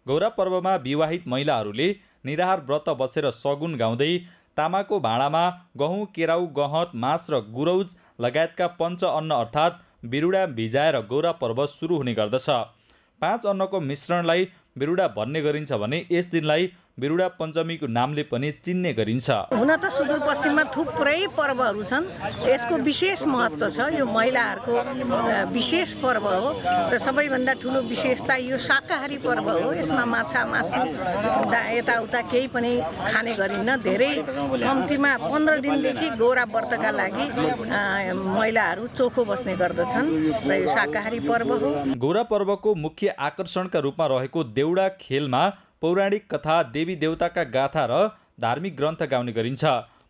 गौरा पर्वमा विवाहित महिलाहरूले निराहार व्रत बसेर सगुन गाउँदै तामाको भाँडामा गहुँ, केराउ, गहत, मास र गुरौज लगायतका पञ्च अन्न अर्थात् बिरुडा भिजाएर गौरा पर्व सुरु हुने गर्दछ। 5 अन्नको मिश्रणलाई बिरुडा भन्ने गरिन्छ भने यस दिनलाई बिरुडा पञ्चमीको नामले पनि चिन्ने गरिन्छ। हुन त सुदूरपश्चिममा थुप्रै पर्वहरू छन्, यसको विशेष महत्त्व छ। यो महिलाहरूको विशेष पर्व हो र सबैभन्दा ठुलो विशेषता यो शाकाहारी पर्व हो। यसमा माछा मासु यताउता केही पनि खाने गरिन्न। धेरै कम्तीमा 15 दिनदेखि गौरा व्रतका लागि महिलाहरू चोखो बस्ने गर्दछन् र यो शाकाहारी पर्व हो। गौरा पर्वको मुख्य आकर्षणका रूपमा रहेको देउडा खेलमा पौराणिक कथा, देवी देवताका गाथा र धार्मिक ग्रन्थ गाउने गरिन्छ।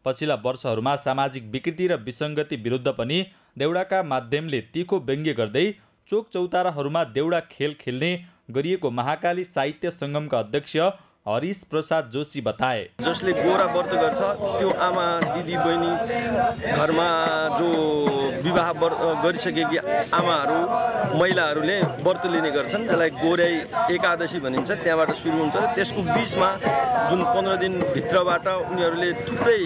पछिल्ला वर्षहरूमा सामाजिक विकृति र विसङ्गति विरुद्ध पनि देउडाका माध्यमले तीखो व्यङ्ग्य गर्दै चोक चौताराहरूमा देउडा खेल खेल्ने गरिएको महाकाली साहित्य सङ्गमका अध्यक्ष हरिश प्रसाद जोशी बताए। जसले गौरा व्रत गर्छ त्यो आमा दिदी बहिनी घरमा जो विवाह गरिसकेकी आमाहरू महिलाहरूले व्रत लिने गर्छन्, जसलाई गौरै एकादशी भनिन्छ। त्यहाँबाट सुरु हुन्छ र त्यसको बिचमा जुन 15 दिनभित्रबाट उनीहरूले थुप्रै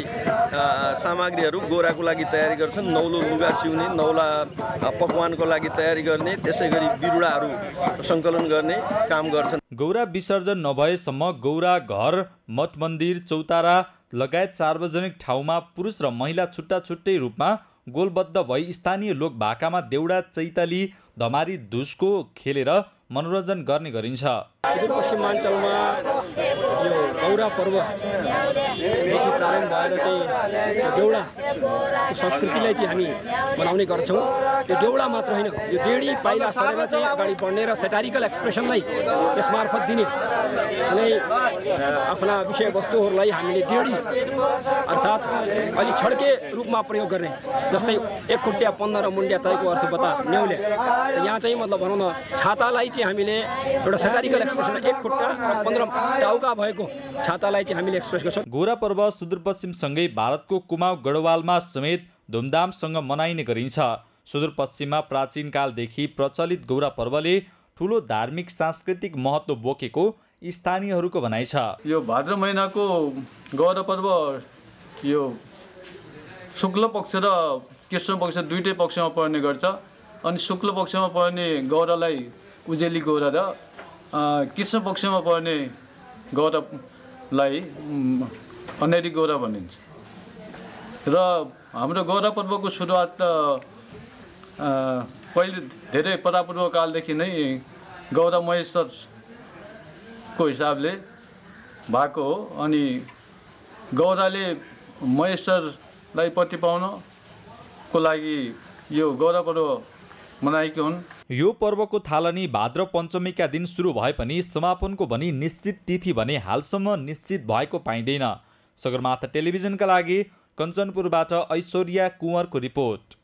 सामग्रीहरू गौराको लागि तयारी गर्छन्। नौलो लुगा सिउने, नौला पकवानको लागि तयारी गर्ने, त्यसै गरी बिरुडाहरू सङ्कलन गर्ने काम गर्छन्। गौरा विसर्जन नभएसम्म गौरा घर, मठ मन्दिर, चौतारा लगायत सार्वजनिक ठाउँमा पुरुष र महिला छुट्टा छुट्टै रूपमा गोलबद्ध भई स्थानीय लोक भाकामा देउडा, चैताली, धमारी, धुस्को खेलेर मनोरञ्जन गर्ने गरिन्छ। सुदूरपश्चिमाञ्चलमा यो गौरा पर्वदेखि प्रारम्भ भएर चाहिँ देउडाको संस्कृतिलाई चाहिँ हामी मनाउने गर्छौँ। यो देउडा मात्र होइन, यो डेढी पाइला सरेर चाहिँ अगाडि बढ्ने र सेटारिकल एक्सप्रेसनलाई त्यसमार्फत दिने अनि आफ्ना विषयवस्तुहरूलाई हामीले डेढी अर्थात् अलिक छड्के रूपमा प्रयोग गर्ने, जस्तै एक खुट्टिया 15 मुन्डिया तयको अर्थ बता न्याउले। यहाँ चाहिँ मतलब भनौँ न छातालाई चाहिँ हामीले एउटा सेटारिकल एक्सप्रेसन, एक खुट्टा र 15 टाउका भएको छातालाई चाहिँ हामीले एक्सप्रेस गर्छौँ। गौरा पर्व सुदूरपश्चिमसँगै भारतको कुमाऊँ गढवालमा समेत धुमधामसँग मनाइने गरिन्छ। सुदूरपश्चिममा प्राचीन कालदेखि प्रचलित गौरा पर्वले ठुलो धार्मिक सांस्कृतिक महत्त्व बोकेको स्थानीयहरूको भनाइ छ। यो भाद्र महिनाको गौरा पर्व यो शुक्ल पक्ष र कृष्ण पक्ष दुईटै पक्षमा पर्ने गर्छ। अनि शुक्ल पक्षमा पर्ने गौरालाई उजेली गौरा र कृष्ण पक्षमा पर्ने गौरालाई अनेरी गौरा भनिन्छ। र हाम्रो गौरा पर्वको सुरुवात पहिले धेरै परापूर्व कालदेखि नै गौरा महेश्वरको हिसाबले भएको हो। अनि गौराले महेश्वरलाई पति पाउनको लागि यो गौरा पर्व मनाएकी हुन्। यो पर्वको थालनी भाद्र पञ्चमीका दिन सुरु भए पनि समापनको भनी निश्चित तिथि भने हालसम्म निश्चित भएको पाइँदैन। सगरमाथा टेलिभिजनका लागि कञ्चनपुरबाट ऐश्वर्या कुँवरको रिपोर्ट।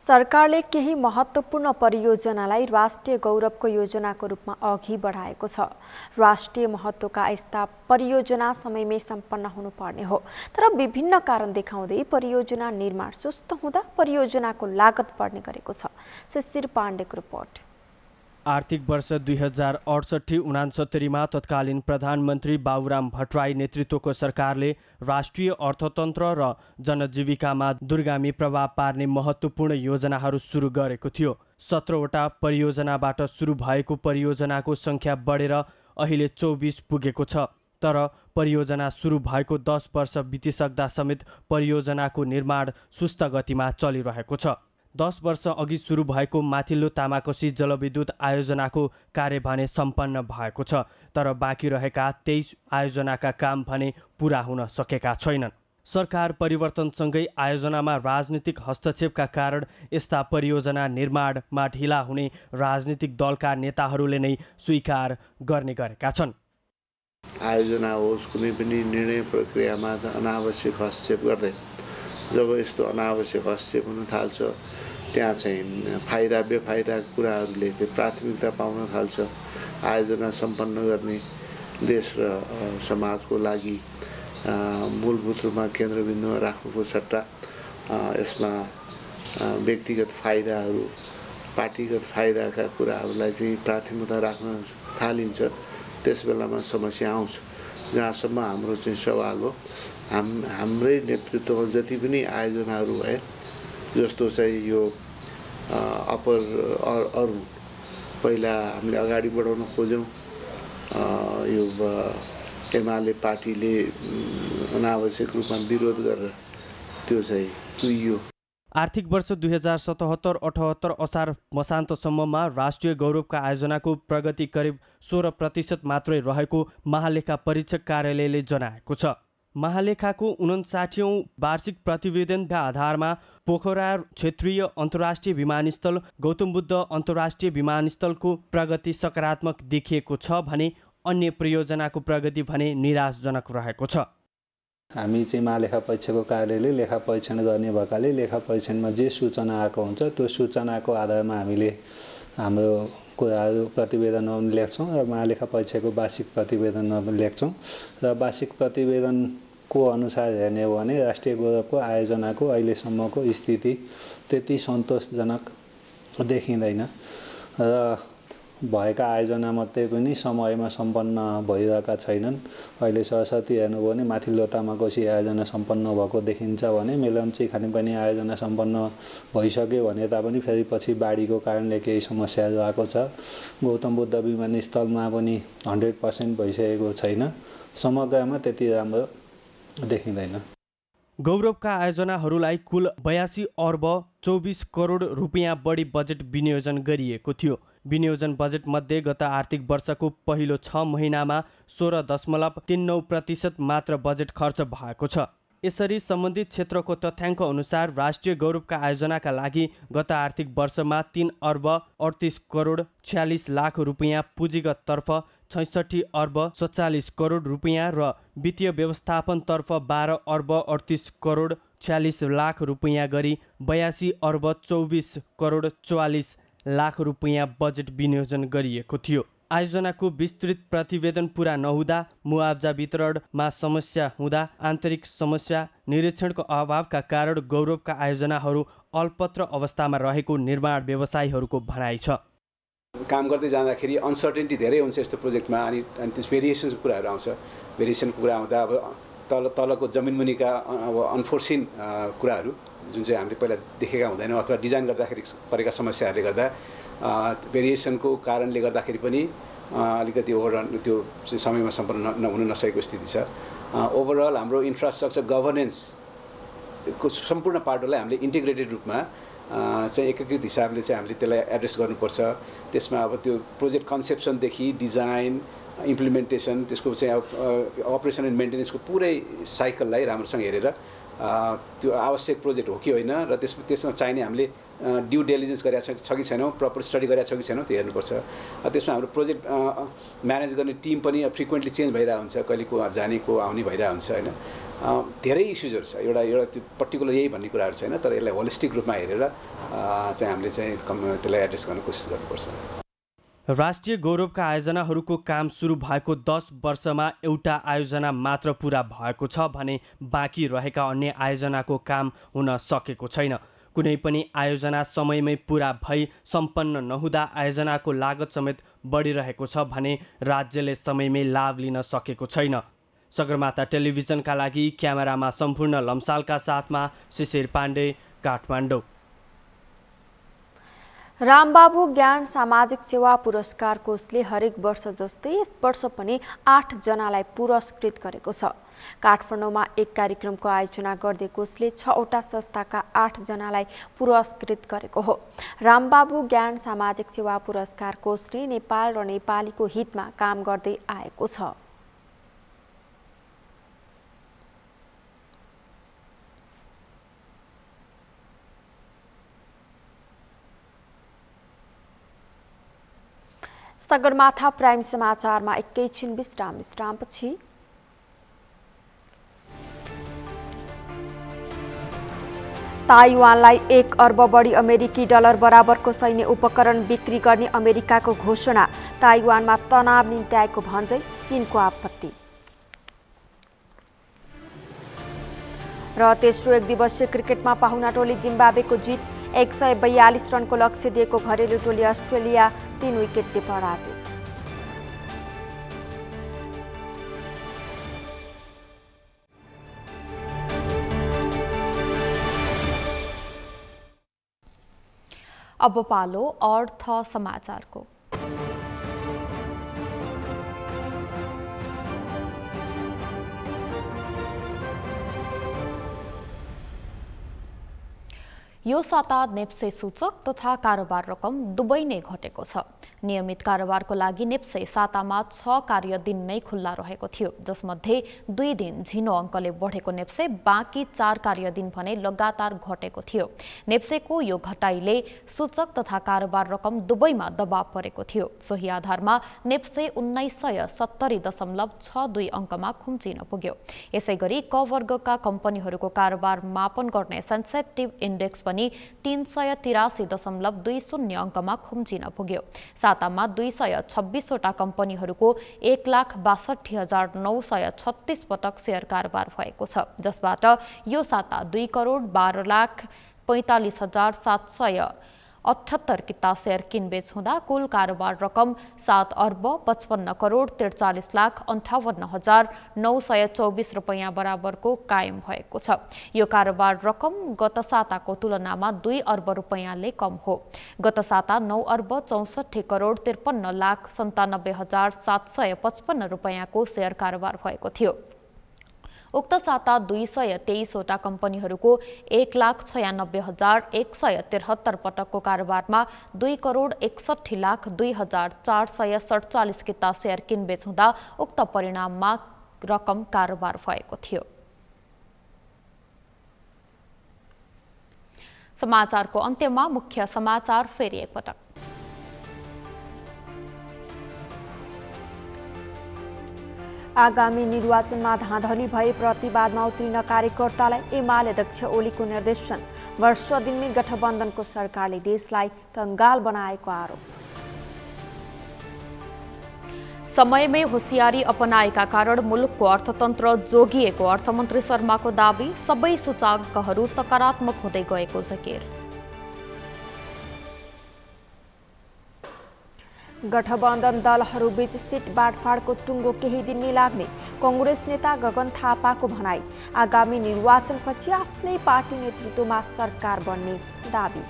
सरकारले केही महत्त्वपूर्ण परियोजनालाई राष्ट्रिय गौरवको योजनाको रूपमा अघि बढाएको छ। राष्ट्रिय महत्त्वका यस्ता परियोजना समयमै सम्पन्न हुनुपर्ने हो, तर विभिन्न कारण देखाउँदै परियोजना निर्माण सुस्त हुँदा परियोजनाको लागत बढ्ने गरेको छ। शिशिर पाण्डेको रिपोर्ट। आर्थिक वर्ष 2068-69 तत्कालीन प्रधानमन्त्री बाबुराम भट्टराई नेतृत्वको सरकारले राष्ट्रिय अर्थतन्त्र र जनजीविकामा दूरगामी प्रभाव पार्ने महत्त्वपूर्ण योजनाहरू सुरु गरेको थियो। 17वटा परियोजनाबाट सुरु भएको परियोजनाको संख्या बढेर अहिले 24 पुगेको छ। तर परियोजना सुरु भएको 10 वर्ष बितिसक्दा समेत परियोजनाको निर्माण सुस्त गतिमा चलिरहेको छ। 10 वर्ष अघि सुरु भएको माथिल्लो तामाकोसी जलविद्युत आयोजनाको कार्य भने सम्पन्न भएको छ, तर बाँकी रहेका 23 आयोजनाका काम भने पूरा हुन सकेका छैनन्। सरकार परिवर्तनसँगै आयोजनामा राजनीतिक हस्तक्षेपका कारण यस्ता परियोजना निर्माणमा ढिला हुने राजनीतिक दलका नेताहरूले नै स्वीकार गर्ने गरेका छन्। आयोजना होस्, कुनै पनि निर्णय प्रक्रियामा अनावश्यक हस्तक्षेप गर्दै जब यस्तो अनावश्यक हस्तक्षेप हुन थाल्छ, त्यहाँ चाहिँ फाइदा बेफाइदा कुराहरूले चाहिँ प्राथमिकता पाउन थाल्छ। आयोजना सम्पन्न गर्ने देश र समाजको लागि मूलभूत रूपमा केन्द्रबिन्दुमा राख्नुको सट्टा यसमा व्यक्तिगत फाइदाहरू, पार्टीगत फाइदाका कुराहरूलाई चाहिँ प्राथमिकता राख्न थालिन्छ। त्यस बेलामा समस्या आउँछ। जहाँसम्म हाम्रो चाहिँ सवाल हो, हाम्रै नेतृत्वमा जति पनि आयोजनाहरू भए, जस्तो चाहिँ यो अरू पहिला हामीले अगाडि बढाउन खोज्यौँ, यो एमाले पार्टीले अनावश्यक रूपमा विरोध गरेर त्यो चाहिँ तुइयो। आर्थिक वर्ष 2077-78 असार मसान्तसम्ममा राष्ट्रिय गौरवका आयोजनाको प्रगति करिब 16% मात्रै रहेको महालेखा परीक्षक कार्यालयले जनाएको छ। महालेखाको 59औं वार्षिक प्रतिवेदनका आधारमा पोखरा क्षेत्रीय अन्तर्राष्ट्रिय विमानस्थल, गौतम बुद्ध अन्तर्राष्ट्रिय विमानस्थलको प्रगति सकारात्मक देखिएको छ भने अन्य परियोजनाको प्रगति भने निराशजनक रहेको छ। हामी चाहिँ महालेखा परीक्षकको कार्यालयले लेखा परीक्षण गर्ने भएकाले लेखा परीक्षणमा जे सूचना आएको हुन्छ त्यो सूचनाको आधारमा हामीले हाम्रो कुराहरू प्रतिवेदनमा लेख्छौँ र महालेखा परीक्षकको वार्षिक प्रतिवेदनमा लेख्छौँ। र वार्षिक प्रतिवेदनको अनुसार हेर्ने हो भने राष्ट्रिय गौरवको आयोजनाको अहिलेसम्मको स्थिति त्यति सन्तोषजनक देखिँदैन र भएका आयोजना मध्ये पनि समयमा सम्पन्न भइरहेका छैनन्। अहिले सरस्वती हेर्नुभयो भने माथिल्लो तामाकोसी आयोजना सम्पन्न भएको देखिन्छ भने मेलम्ची खानेपानी आयोजना सम्पन्न भइसक्यो भने तापनि फेरि पछि बाढीको कारणले केही समस्याहरू आएको छ। गौतम बुद्ध विमानस्थलमा पनि 100% भइसकेको छैन। समग्रमा त्यति राम्रो देखिँदैन। गौरवका आयोजनाहरूलाई कुल 82 अर्ब 24 करोड रुपियाँ बढी बजेट विनियोजन गरिएको थियो। विनियोजन बजेट मध्ये गत आर्थिक वर्षको पहिलो 6 महिनामा 16.39% मात्र बजेट खर्च भएको छ। यसरी सम्बन्धित क्षेत्रको तथ्याङ्क अनुसार राष्ट्रिय गौरवका आयोजनाका लागि गत आर्थिक वर्षमा 3 अर्ब 38 करोड 46 लाख रुपियाँ पुँजीगततर्फ 66 अर्ब 47 करोड रुपियाँ र वित्तीय व्यवस्थापनतर्फ 12 अर्ब 38 करोड 46 लाख रुपियाँ गरी 82 अर्ब 24 करोड 44 लाख रुपियाँ बजेट विनियोजन गरिएको थियो। आयोजनाको विस्तृत प्रतिवेदन पूरा नहुँदा, मुआवजा वितरणमा समस्या हुँदा, आन्तरिक समस्या, निरीक्षणको अभावका कारण गौरवका आयोजनाहरू अल्पत्र अवस्थामा रहेको निर्माण व्यवसायीहरूको भनाइ छ। काम गर्दै जाँदाखेरि अनसर्टेन्टी धेरै हुन्छ यस्तो प्रोजेक्टमा, अनि त्यस भेरिएसनको कुराहरू आउँछ। भेरिएसनको कुरा आउँदा अब तलको जमिनमुनिका अब अनफोर्सिन कुराहरू जुन चाहिँ हामीले पहिला देखेका हुँदैनौँ अथवा डिजाइन गर्दाखेरि परेका समस्याहरूले गर्दा भेरिएसनको कारणले गर्दाखेरि पनि अलिकति ओभरअल त्यो समयमा सम्पन्न हुन नसकेको स्थिति छ। ओभरअल हाम्रो इन्फ्रास्ट्रक्चर गभर्नेन्सको सम्पूर्ण पाटोलाई हामीले इन्टिग्रेटेड रूपमा चाहिँ एकीकृत हिसाबले चाहिँ हामीले त्यसलाई एड्रेस गर्नुपर्छ। त्यसमा अब त्यो प्रोजेक्ट कन्सेप्सनदेखि डिजाइन, इम्प्लिमेन्टेसन, त्यसको चाहिँ अब अपरेसन एन्ड मेन्टेनेन्सको पुरै साइकललाई राम्रोसँग हेरेर त्यो आवश्यक प्रोजेक्ट हो कि होइन र त्यसमा चाहिने हामीले ड्यु डिलिजेन्स गरेका छ कि छैनौँ, प्रपर स्टडी गरेका छौँ कि छैनौँ त्यो हेर्नुपर्छ। त्यसमा हाम्रो प्रोजेक्ट म्यानेज गर्ने टिम पनि फ्रिक्वेन्टली चेन्ज भइरहेको हुन्छ, कहिले को जाने को आउने भइरहेको हुन्छ होइन। धेरै इस्युजहरू छ, एउटा त्यो पर्टिकुलर यही भन्ने कुराहरू छैन, तर यसलाई होलिस्टिक रूपमा हेरेर चाहिँ हामीले चाहिँ त्यसलाई एड्रेस गर्ने कोसिस गर्नुपर्छ। राष्ट्रिय गौरवका आयोजनाहरूको काम सुरु भएको 10 वर्षमा एउटा आयोजना मात्र पुरा भएको छ भने बाँकी रहेका अन्य आयोजनाको काम हुन सकेको छैन। कुनै पनि आयोजना समयमै पुरा भई सम्पन्न नहुँदा आयोजनाको लागत समेत बढिरहेको छ भने राज्यले समयमै लाभ लिन सकेको छैन। सगरमाथा टेलिभिजनका लागि क्यामेरामा सम्पूर्ण लम्सालका साथमा शिशिर पाण्डे, काठमाडौँ। रामबाबु ज्ञान सामाजिक सेवा पुरस्कार कोषले हरेक वर्ष जस्तै यस वर्ष पनि 8 जनालाई पुरस्कृत गरेको छ। काठमाडौँमा एक कार्यक्रमको आयोजना गर्दै कोषले 6वटा संस्थाका 8 जनालाई पुरस्कृत गरेको हो। रामबाबु ज्ञान सामाजिक सेवा पुरस्कार कोषले नेपाल र नेपालीको हितमा काम गर्दै आएको छ। सगरमाथा प्राइम समाचारमा एकैछिन विश्रामपछि ताइवानलाई 1 अर्ब बढी अमेरिकी डलर बराबरको सैन्य उपकरण बिक्री गर्ने अमेरिकाको घोषणा। ताइवानमा तनाव निम्त्याएको भन्दै चीनको आपत्ति। र तेस्रो एक दिवसीय क्रिकेटमा पाहुना टोली जिम्बाब्वेको जित। 142 रनको लक्ष्य दिएको घरेलु टोली अस्ट्रेलिया 3 विकेटले पराजित। अब पालो अर्थ समाचारको। यो साता नेप्से सूचक तथा कारोबार रकम दुवै नै घटेको छ। नियमित कारोबारको लागि नेप्से सातामा 6 कार्य दिन नै खुल्ला रहेको थियो, जसमध्ये 2 दिन झिनो अङ्कले बढेको नेप्से बाँकी 4 कार्य दिन भने लगातार घटेको थियो। नेप्सेको यो घटाइले सूचक तथा कारोबार रकम दुवैमा दबाव परेको थियो। सोही आधारमा नेप्से 1970.62 अङ्कमा खुम्चिन पुग्यो। यसैगरी क वर्गका कम्पनीहरूको कारोबार मापन गर्ने सेन्सेटिभ इन्डेक्स पनि 383.20 अङ्कमा खुम्चिन पुग्यो। सातामा 226वटा कम्पनीहरूको 1,62,936 पटक सेयर कारोबार भएको छ, जसबाट यो साता 2,42,45,778 किता सेयर किनबेच हुँदा कुल कारोबार रकम 7,55,43,58,924 रुपैयाँ बराबरको कायम भएको छ। यो कारोबार रकम गत साताको तुलनामा 2 अर्ब रुपैयाँले कम हो। गत साता 9,64,63,97,755 रुपैयाँको सेयर कारोबार भएको थियो। उक्त साता 223वटा कम्पनीहरूको 1,96,173 पटकको कारोबारमा 2,61,02,447 किता सेयर किनबेच हुँदा उक्त परिणाममा रकम कारोबार भएको थियो। समाचारको अन्त्यमा मुख्य समाचार फेरि एकपटक। आगामी निर्वाचनमा धाँधली भए प्रतिवादमा उत्रिन कार्यकर्तालाई एमाले अध्यक्ष ओलीको निर्देशन। वर्ष दिनमै गठबन्धनको सरकारले देशलाई कंगाल बनाएको आरोप। समयमै होसियारी अपनाएका कारण मुलुकको अर्थतन्त्र जोगिएको अर्थमन्त्री शर्माको दाबी। सबै सूचकाङ्कहरू सकारात्मक हुँदै गएको जाहेर। गठबन्धन दलहरूबीच सिट बाँडफाँडको टुङ्गो केही दिनमै लाग्ने कांग्रेस नेता गगन थापाको भनाई। आगामी निर्वाचनपछि आफ्नै पार्टी नेतृत्वमा सरकार बन्ने दाबी।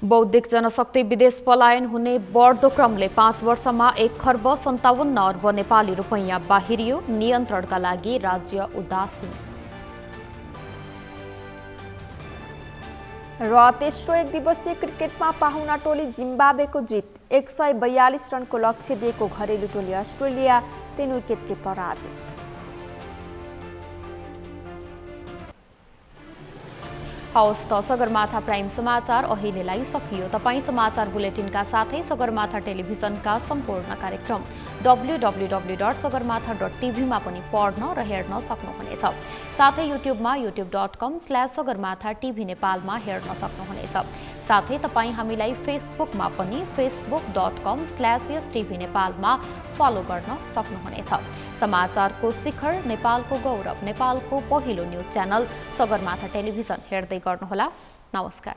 बौद्धिक जनशक्ति विदेश पलायन हुने बढ्दो क्रमले 5 वर्षमा 1,57 अर्ब नेपाली रुपैयाँ बाहिरियो। नियन्त्रणका लागि राज्य उदासीन। र तेस्रो एक दिवसीय क्रिकेटमा पाहुना टोली जिम्बाब्वेको जित। 142 रनको लक्ष्य दिएको घरेलु टोली अस्ट्रेलिया 3 विकेटले पराजित। हवस् त सगरमाथा प्राइम समाचार अहिलेलाई सकियो। तपाईँ समाचार बुलेटिनका साथै सगरमाथा टेलिभिजनका सम्पूर्ण कार्यक्रम www.sagarmatha.tv मा पनि पढ्न र हेर्न सक्नुहुनेछ। साथै युट्युबमा youtube.com/sagarmatha TV नेपालमा हेर्न सक्नुहुनेछ। साथै तपाईँ हामीलाई फेसबुकमा पनि facebook.com/yestv नेपालमा फलो गर्न सक्नुहुनेछ। समाचारको शिखर नेपालको गौरव नेपालको पहिलो न्युज च्यानल सगरमाथा टेलिभिजन हेर्दै गर्नुहोला। नमस्कार।